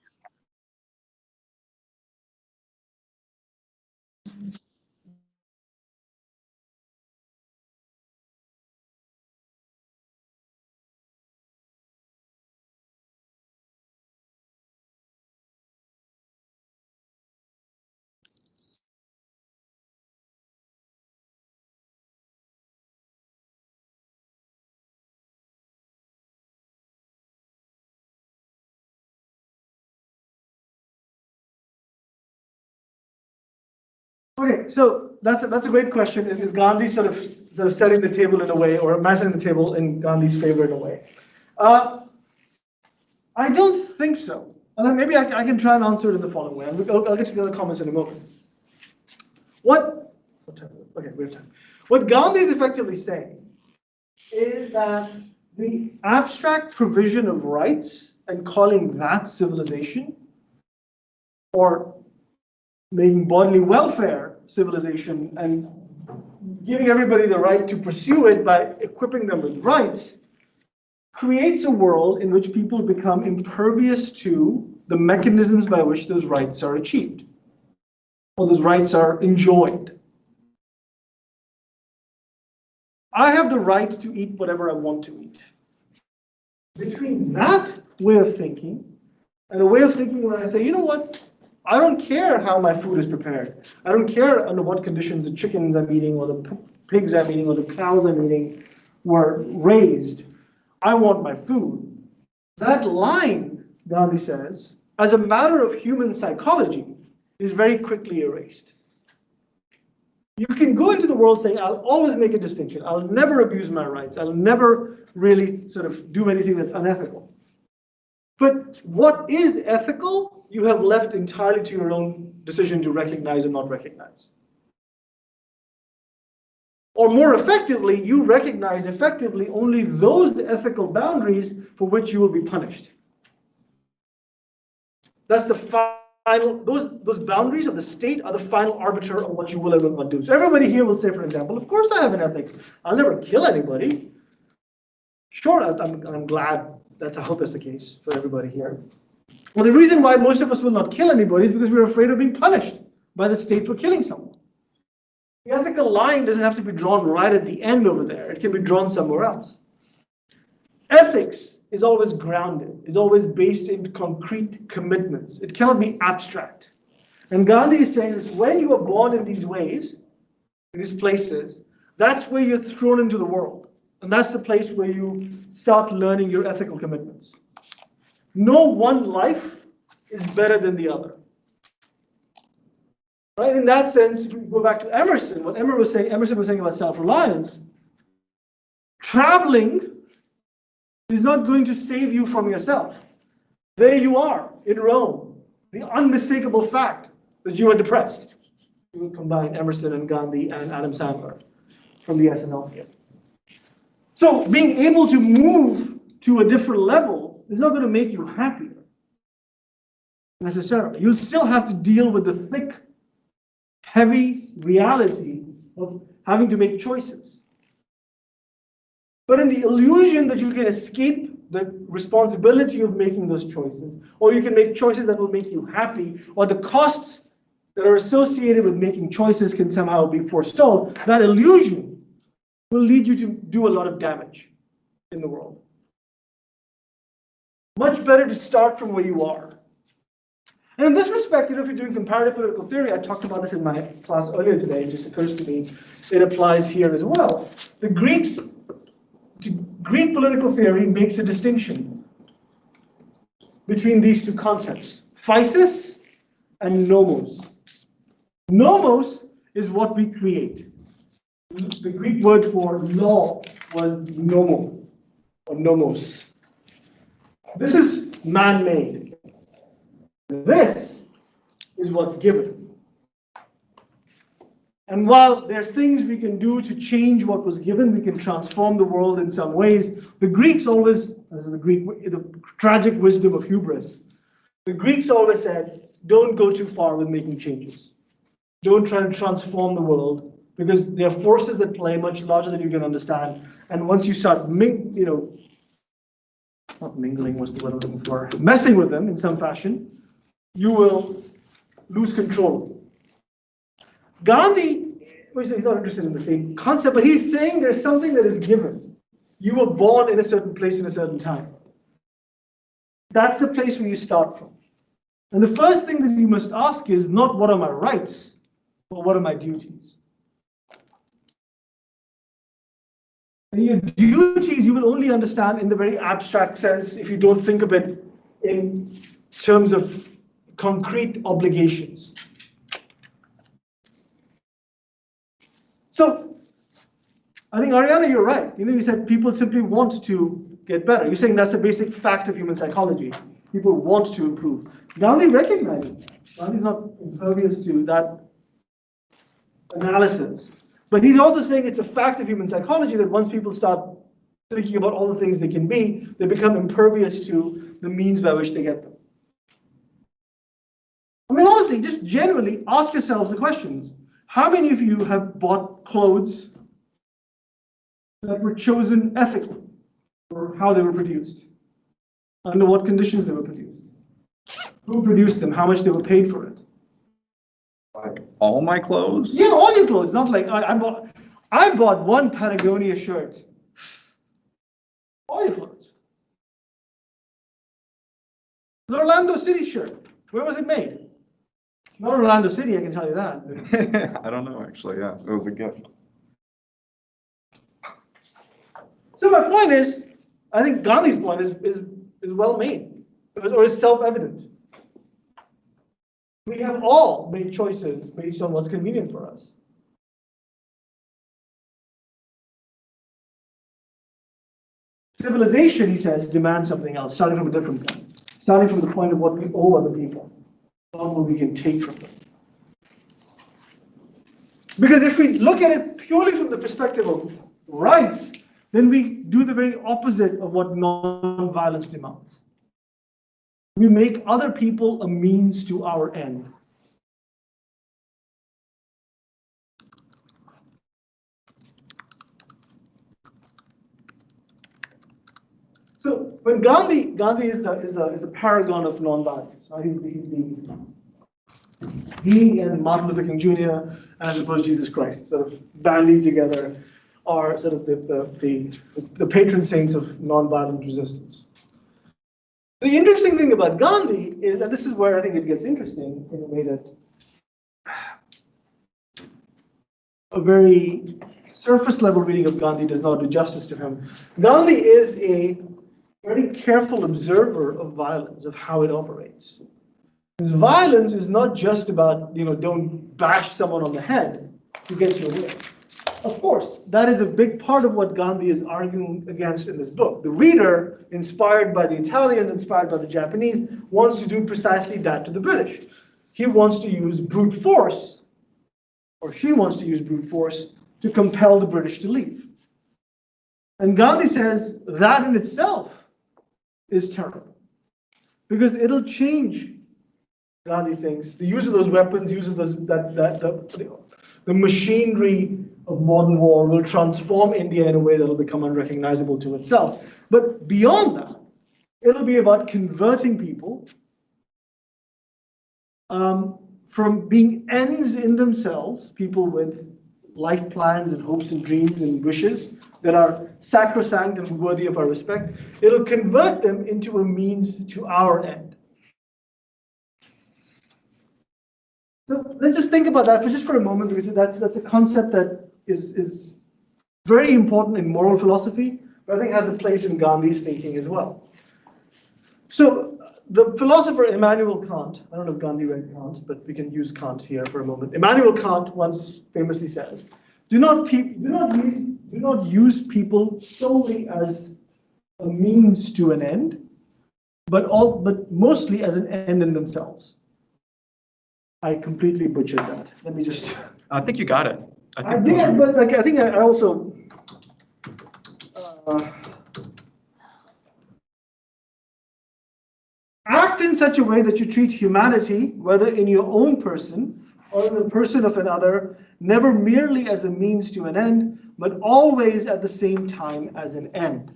Okay, so that's a great question. Is Gandhi sort of setting the table in a way, or imagining the table in Gandhi's favor in a way? I don't think so. And then maybe I can try and answer it in the following way. I'll get to the other comments in a moment. What time? Okay, we have time. What Gandhi is effectively saying is that the abstract provision of rights and calling that civilization, or making bodily welfare civilization and giving everybody the right to pursue it by equipping them with rights, creates a world in which people become impervious to the mechanisms by which those rights are achieved, or those rights are enjoyed. I have the right to eat whatever I want to eat. Between that way of thinking and a way of thinking where I say, you know what, I don't care how my food is prepared. I don't care under what conditions the chickens I'm eating or the pigs I'm eating or the cows I'm eating were raised. I want my food. That line, Gandhi says, as a matter of human psychology, is very quickly erased. You can go into the world saying, I'll always make a distinction. I'll never abuse my rights. I'll never really sort of do anything that's unethical. But what is ethical, you have left entirely to your own decision to recognize or not recognize. Or more effectively, you recognize effectively only those ethical boundaries for which you will be punished. That's the final, those boundaries of the state are the final arbiter of what you will and will not do. So everybody here will say, for example, of course I have an ethics. I'll never kill anybody. Sure, I'm glad I hope that's the case for everybody here. Well, the reason why most of us will not kill anybody is because we're afraid of being punished by the state for killing someone. The ethical line doesn't have to be drawn right at the end over there. It can be drawn somewhere else. Ethics is always grounded, is always based in concrete commitments. It cannot be abstract. And Gandhi is saying this, when you are born in these ways, in these places, that's where you're thrown into the world. And that's the place where you start learning your ethical commitments. No one life is better than the other. Right? In that sense, if we go back to Emerson, what Emerson was saying about self-reliance, traveling is not going to save you from yourself. There you are in Rome, the unmistakable fact that you are depressed. You will combine Emerson and Gandhi and Adam Sandler from the SNL skit. So being able to move to a different level is not going to make you happier, necessarily. You'll still have to deal with the thick, heavy reality of having to make choices. But in the illusion that you can escape the responsibility of making those choices, or you can make choices that will make you happy, or the costs that are associated with making choices can somehow be forestalled, that illusion will lead you to do a lot of damage in the world. Much better to start from where you are. And in this respect, if you're doing comparative political theory, I talked about this in my class earlier today, it just occurs to me, it applies here as well. The Greek political theory makes a distinction between these two concepts, physis and nomos. Nomos is what we create. The Greek word for law was nomo, or nomos. This is man-made. This is what's given. And while there are things we can do to change what was given, we can transform the world in some ways. The Greeks always, this is the tragic wisdom of hubris. The Greeks always said, don't go too far with making changes. Don't try to transform the world, because there are forces that play much larger than you can understand. And once you start, not mingling was the word I'm looking for, messing with them in some fashion, you will lose control of them. Gandhi, he's not interested in the same concept, but he's saying there's something that is given. You were born in a certain place in a certain time. That's the place where you start from. And the first thing that you must ask is not what are my rights, but what are my duties? And your duties you will only understand in the very abstract sense if you don't think of it in terms of concrete obligations. So I think, Ariana, you're right. You said people simply want to get better. You're saying that's a basic fact of human psychology. People want to improve. Gandhi recognizes that. Gandhi's not impervious to that analysis. But he's also saying it's a fact of human psychology that once people start thinking about all the things they can be, they become impervious to the means by which they get them. I mean, honestly, just generally ask yourselves the questions. How many of you have bought clothes that were chosen ethically, or how they were produced, under what conditions they were produced, who produced them, how much they were paid for it? Like all my clothes? Yeah, all your clothes, not like I bought one Patagonia shirt. All your clothes. The Orlando City shirt. Where was it made? Not Orlando City, I can tell you that. I don't know, actually, yeah, it was a gift. So my point is, I think Gandhi's point is well made, or is self-evident. We have all made choices based on what's convenient for us. Civilization, he says, demands something else, starting from a different point. Starting from the point of what we owe other people, not what we can take from them. Because if we look at it purely from the perspective of rights, then we do the very opposite of what non-violence demands. We make other people a means to our end. So when Gandhi is the paragon of non-violence, right? He and Martin Luther King Jr. and I suppose Jesus Christ sort of bandied together are sort of the patron saints of non-violent resistance. The interesting thing about Gandhi is, and this is where I think it gets interesting in a way that a very surface level reading of Gandhi does not do justice to him. Gandhi is a very careful observer of violence, of how it operates. Because violence is not just about, don't bash someone on the head to get your way. Of course, that is a big part of what Gandhi is arguing against in this book. The reader, inspired by the Italians, inspired by the Japanese, wants to do precisely that to the British. He wants to use brute force, or she wants to use brute force, to compel the British to leave. And Gandhi says that in itself is terrible. Because it'll change, Gandhi thinks, the use of those weapons, use of those, the machinery of modern war will transform India in a way that will become unrecognizable to itself. But beyond that, it'll be about converting people from being ends in themselves, people with life plans and hopes and dreams and wishes that are sacrosanct and worthy of our respect. It'll convert them into a means to our end. So let's just think about that for a moment, because that's a concept that is very important in moral philosophy, but I think has a place in Gandhi's thinking as well. So the philosopher Immanuel Kant, I don't know if Gandhi read Kant, but we can use Kant here for a moment. Immanuel Kant once famously says, do not use people solely as a means to an end, but mostly as an end in themselves. I completely butchered that. Let me just. I think you got it. I did, but I think I also. Act in such a way that you treat humanity, whether in your own person or in the person of another, never merely as a means to an end, but always at the same time as an end.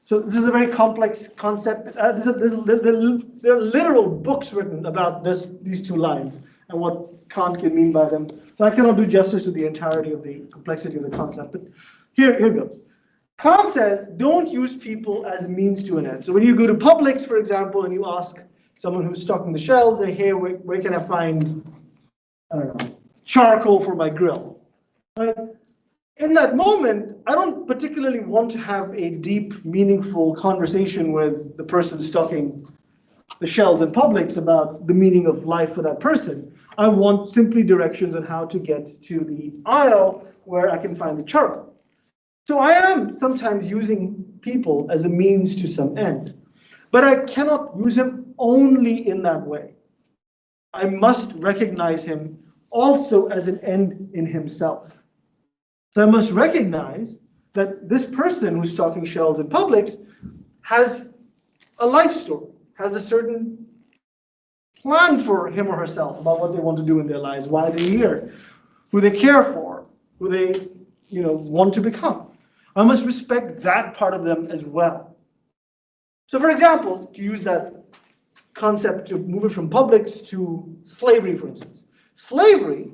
So this is a very complex concept. There are literal books written about these two lines and what Kant can mean by them. So I cannot do justice to the entirety of the complexity of the concept, but here goes. Kant says, don't use people as means to an end. So when you go to Publix, for example, and you ask someone who's stocking the shelves, hey, where can I find, I don't know, charcoal for my grill? Right? In that moment, I don't particularly want to have a deep, meaningful conversation with the person stocking the shelves in Publix about the meaning of life for that person. I want simply directions on how to get to the aisle where I can find the charcoal. So I am sometimes using people as a means to some end, but I cannot use him only in that way. I must recognize him also as an end in himself. So I must recognize that this person who's stocking shelves in Publix has a life story, has a certain plan for him or herself about what they want to do in their lives, why they're here, who they care for, who they, want to become. I must respect that part of them as well. So for example, to use that concept, to move it from Publix to slavery, for instance. Slavery,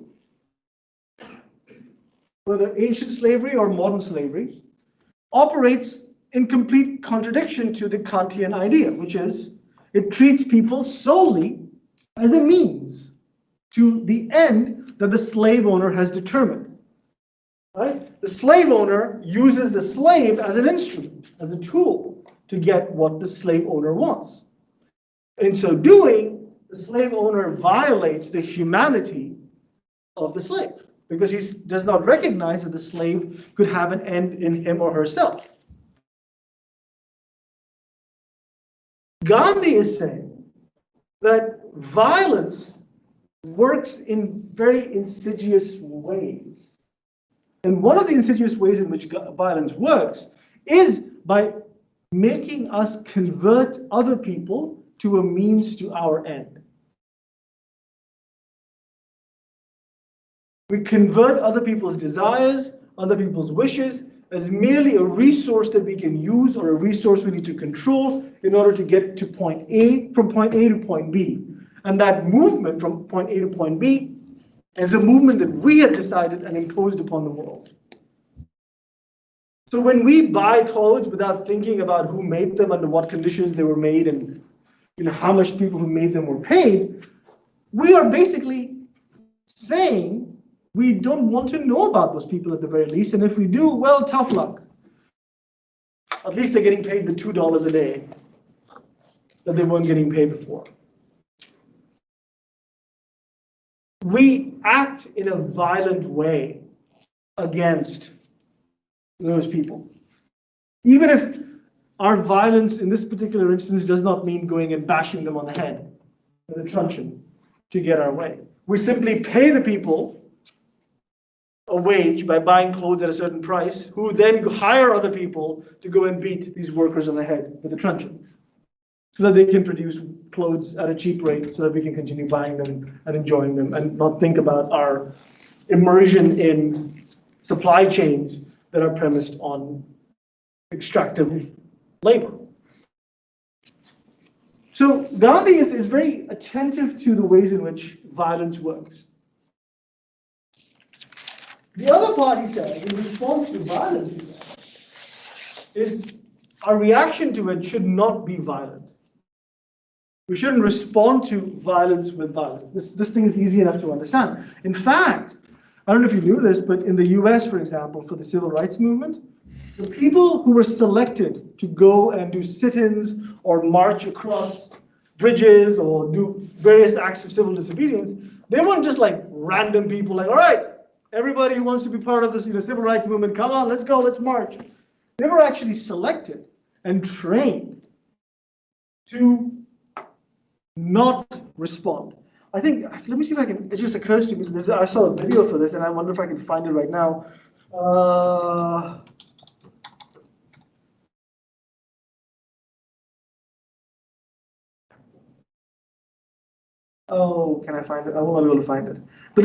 whether ancient slavery or modern slavery, operates in complete contradiction to the Kantian idea, which is it treats people solely as a means to the end that the slave owner has determined. Right? The slave owner uses the slave as an instrument, as a tool to get what the slave owner wants. In so doing, the slave owner violates the humanity of the slave because he does not recognize that the slave could have an end in him or herself. Gandhi is saying that violence works in very insidious ways. And one of the insidious ways in which violence works is by making us convert other people to a means to our end. We convert other people's desires, other people's wishes, as merely a resource that we can use or a resource we need to control in order to get to point A, from point A to point B. And that movement from point A to point B is a movement that we have decided and imposed upon the world. So when we buy clothes without thinking about who made them, under what conditions they were made, and how much people who made them were paid, we are basically saying we don't want to know about those people at the very least, and if we do, well, tough luck. At least they're getting paid the $2 a day that they weren't getting paid before. We act in a violent way against those people. Even if our violence in this particular instance does not mean going and bashing them on the head with a truncheon to get our way. We simply pay the people a wage by buying clothes at a certain price, who then hire other people to go and beat these workers on the head with a truncheon, so that they can produce clothes at a cheap rate, so that we can continue buying them and enjoying them, and not think about our immersion in supply chains that are premised on extractive labor. So Gandhi is very attentive to the ways in which violence works. The other part, he said, in response to violence, he said, is our reaction to it should not be violent. We shouldn't respond to violence with violence. This thing is easy enough to understand. In fact, I don't know if you knew this, but in the US, for example, for the civil rights movement, the people who were selected to go and do sit-ins or march across bridges or do various acts of civil disobedience, they weren't just like random people like, all right, everybody who wants to be part of this civil rights movement, come on, let's go, let's march. They were actually selected and trained to not respond. I think, let me see if I can, it just occurs to me, I saw a video for this and I wonder if I can find it right now. Oh, can I find it? I won't be able to find it. But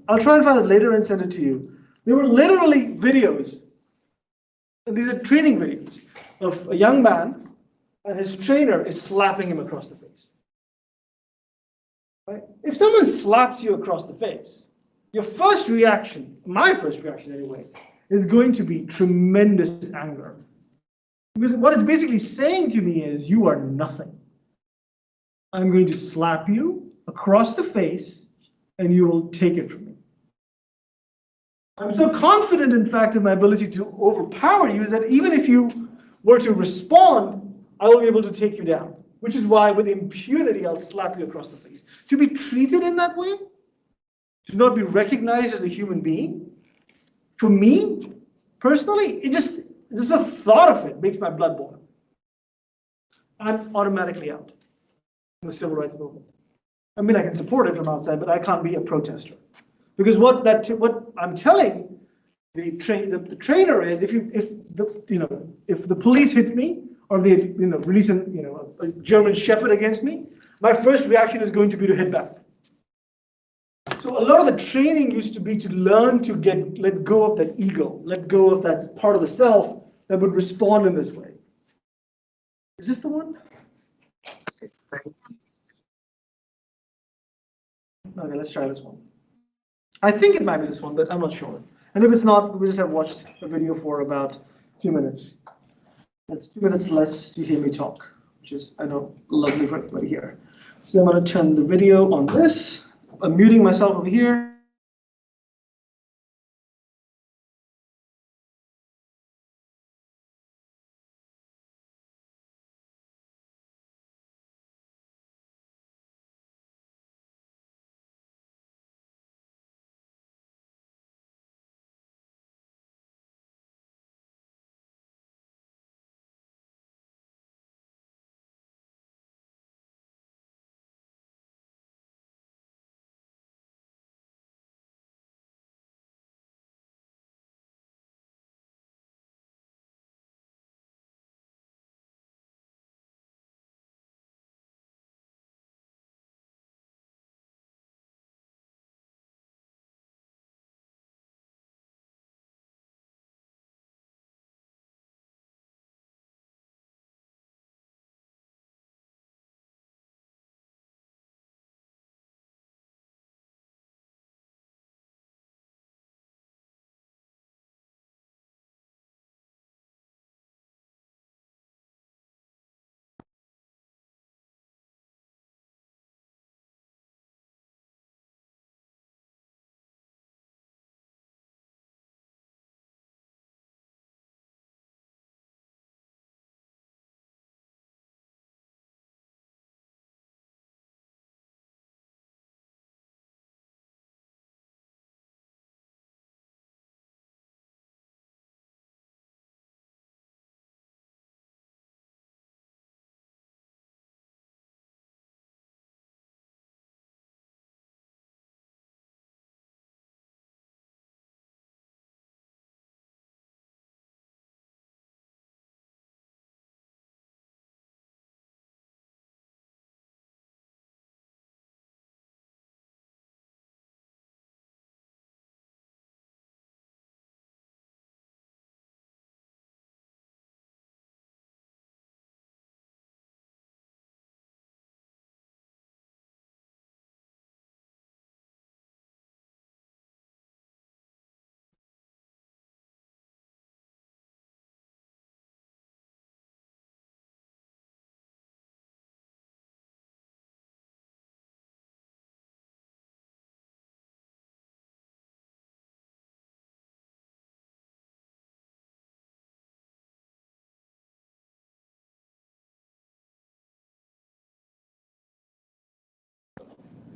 I'll try and find it later and send it to you. There were literally videos, and these are training videos, of a young man and his trainer is slapping him across the face. Right? If someone slaps you across the face, your first reaction, my first reaction anyway, is going to be tremendous anger. Because what it's basically saying to me is, you are nothing. I'm going to slap you across the face, and you will take it from me. I'm so confident, in fact, in my ability to overpower you, is that even if you were to respond, I will be able to take you down. Which is why, with impunity, I'll slap you across the face. To be treated in that way to not be recognized as a human being, for me, personally, just the thought of it makes my blood boil. I'm automatically out in the civil rights movement. I mean, I can support it from outside, but I can't be a protester. Because what I'm telling the trainer is, if the police hit me, or they release a German Shepherd against me, my first reaction is going to be to hit back. So a lot of the training used to be to learn to let go of that ego, let go of that part of the self that would respond in this way. Is this the one? Okay, let's try this one. I think it might be this one, but I'm not sure. And if it's not, we just have watched a video for about 2 minutes. That's 2 minutes less to hear me talk, which is, I know, lovely for everybody here. So I'm going to turn the video on this. I'm muting myself over here.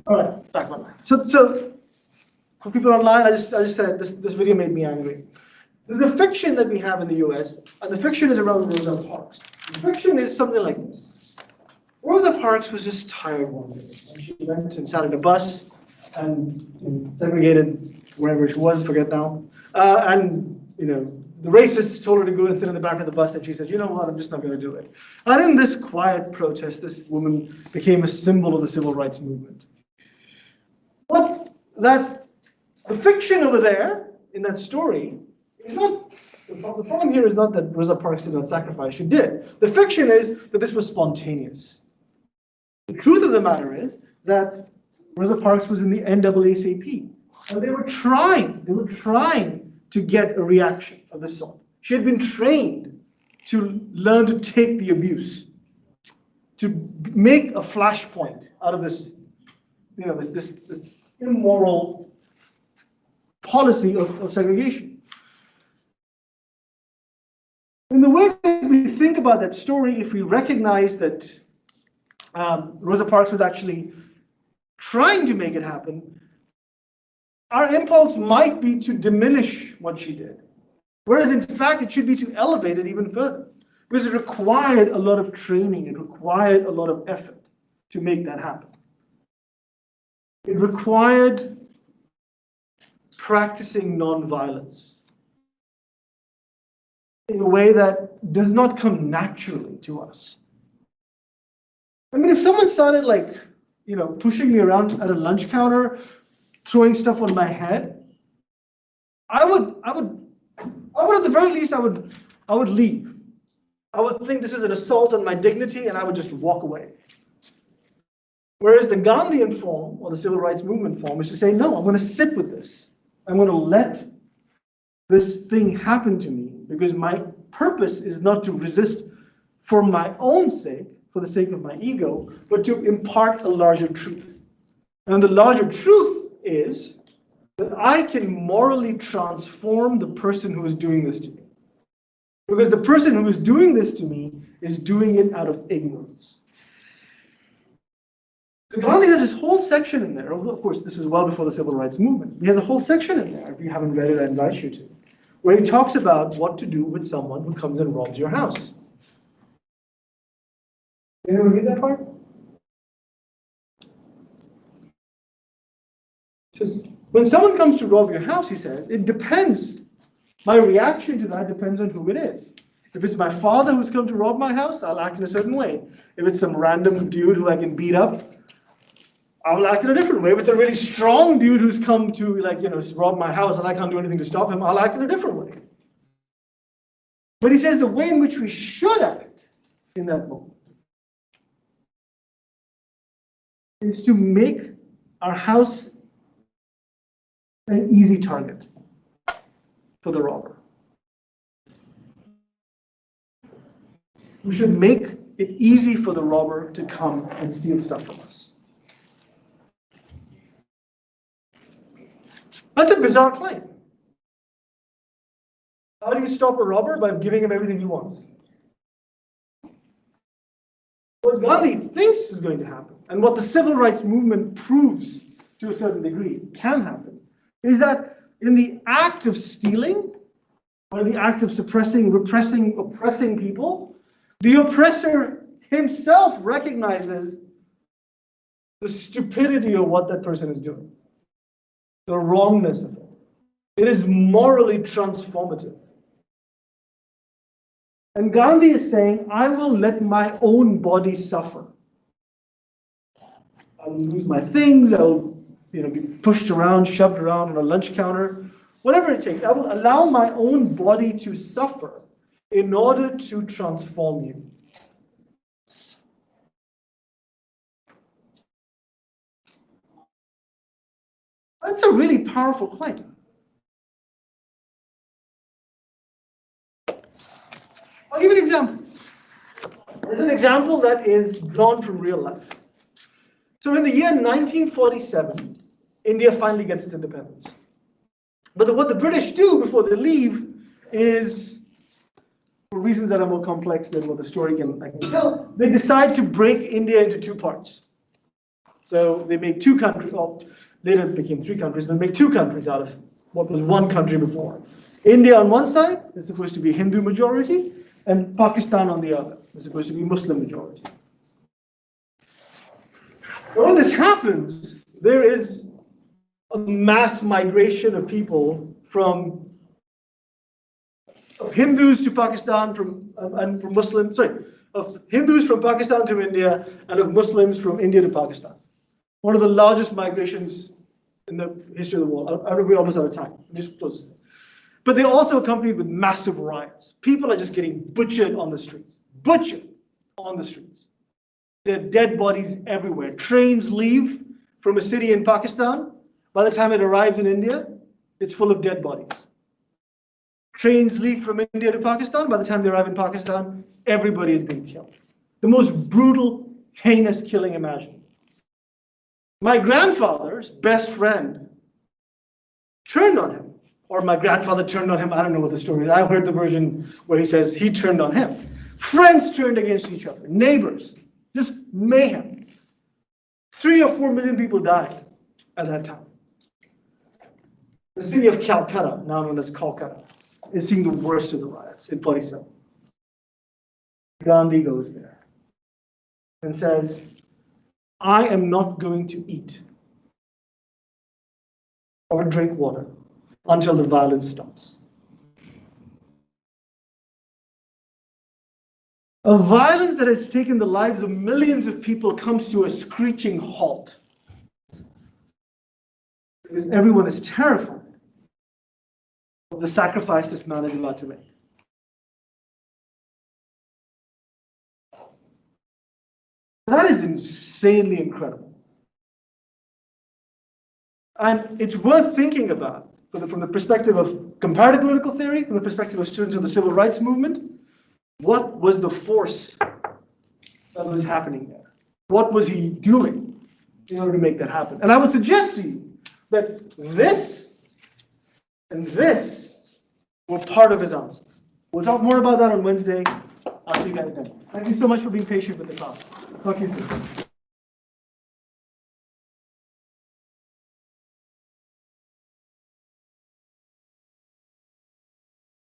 All right, back online. So for people online, I just said this video made me angry. There's a fiction that we have in the US, and the fiction is around Rosa Parks. The fiction is something like this. Rosa Parks was just tired one day, and she went and sat in a bus and segregated wherever she was, forget now. The racists told her to go and sit in the back of the bus, and she said, you know what, I'm just not going to do it. And in this quiet protest, this woman became a symbol of the civil rights movement. The fiction over there in that story is not, the problem here is not that Rosa Parks did not sacrifice, she did. The fiction is that this was spontaneous. The truth of the matter is that Rosa Parks was in the NAACP, and they were trying to get a reaction of this sort. She had been trained to learn to take the abuse, to make a flashpoint out of this, this immoral policy of segregation. In the way that we think about that story, if we recognize that Rosa Parks was actually trying to make it happen, our impulse might be to diminish what she did. Whereas in fact, it should be to elevate it even further. Because it required a lot of training, it required a lot of effort to make that happen. It required practicing nonviolence in a way that does not come naturally to us. I mean, if someone started pushing me around at a lunch counter, throwing stuff on my head, I would at the very least, I would leave. I would think this is an assault on my dignity, and I would just walk away. Whereas the Gandhian form, or the civil rights movement form, is to say, no, I'm going to sit with this. I'm going to let this thing happen to me, because my purpose is not to resist for my own sake, for the sake of my ego, but to impart a larger truth. And the larger truth is that I can morally transform the person who is doing this to me. Because the person who is doing this to me is doing it out of ignorance. So Gandhi has this whole section in there. Of course, this is well before the civil rights movement. He has a whole section in there, if you haven't read it, I invite you to, where he talks about what to do with someone who comes and robs your house. Anyone read that part? Just, when someone comes to rob your house, he says, it depends. My reaction to that depends on who it is. If it's my father who's come to rob my house, I'll act in a certain way. If it's some random dude who I can beat up, I'll act in a different way. If it's a really strong dude who's come to rob my house and I can't do anything to stop him, I'll act in a different way. But he says the way in which we should act in that moment is to make our house an easy target for the robber. We should make it easy for the robber to come and steal stuff from us. That's a bizarre claim. How do you stop a robber? By giving him everything he wants. What Gandhi thinks is going to happen, and what the civil rights movement proves to a certain degree can happen, is that in the act of stealing, or in the act of suppressing, repressing, oppressing people, the oppressor himself recognizes the stupidity of what that person is doing, the wrongness of it. It is morally transformative. And Gandhi is saying, I will let my own body suffer. I will lose my things, I will be pushed around, shoved around on a lunch counter, whatever it takes. I will allow my own body to suffer in order to transform you. That's a really powerful claim. I'll give you an example. There's an example that is drawn from real life. So in the year 1947, India finally gets its independence. But what the British do before they leave is, for reasons that are more complex than what the story I can tell, they decide to break India into two parts. So they make two countries, well, later it became three countries, but make two countries out of what was one country before. India on one side is supposed to be Hindu majority, and Pakistan on the other is supposed to be Muslim majority. When this happens, there is a mass migration of people from Hindus to Pakistan, and from Muslims, of Hindus from Pakistan to India, and of Muslims from India to Pakistan. One of the largest migrations in the history of the world. We're almost out of time. But they're also accompanied with massive riots. People are just getting butchered on the streets. Butchered on the streets. There are dead bodies everywhere. Trains leave from a city in Pakistan. By the time it arrives in India, it's full of dead bodies. Trains leave from India to Pakistan. By the time they arrive in Pakistan, everybody is being killed. The most brutal, heinous killing imaginable. My grandfather's best friend turned on him. Or my grandfather turned on him. I don't know what the story is. I heard the version where he says he turned on him. Friends turned against each other. Neighbors. Just mayhem. 3 or 4 million people died at that time. The city of Calcutta, now known as Kolkata, is seeing the worst of the riots in 47. Gandhi goes there and says, I am not going to eat or drink water until the violence stops. A violence that has taken the lives of millions of people comes to a screeching halt. Because everyone is terrified of the sacrifice this man is about to make. That is insanely incredible. And it's worth thinking about from the perspective of comparative political theory, from the perspective of students of the civil rights movement. What was the force that was happening there? What was he doing in order to make that happen? And I would suggest to you that this and this were part of his answer. We'll talk more about that on Wednesday. I'll see you guys then. Thank you so much for being patient with the class. Talk to you soon.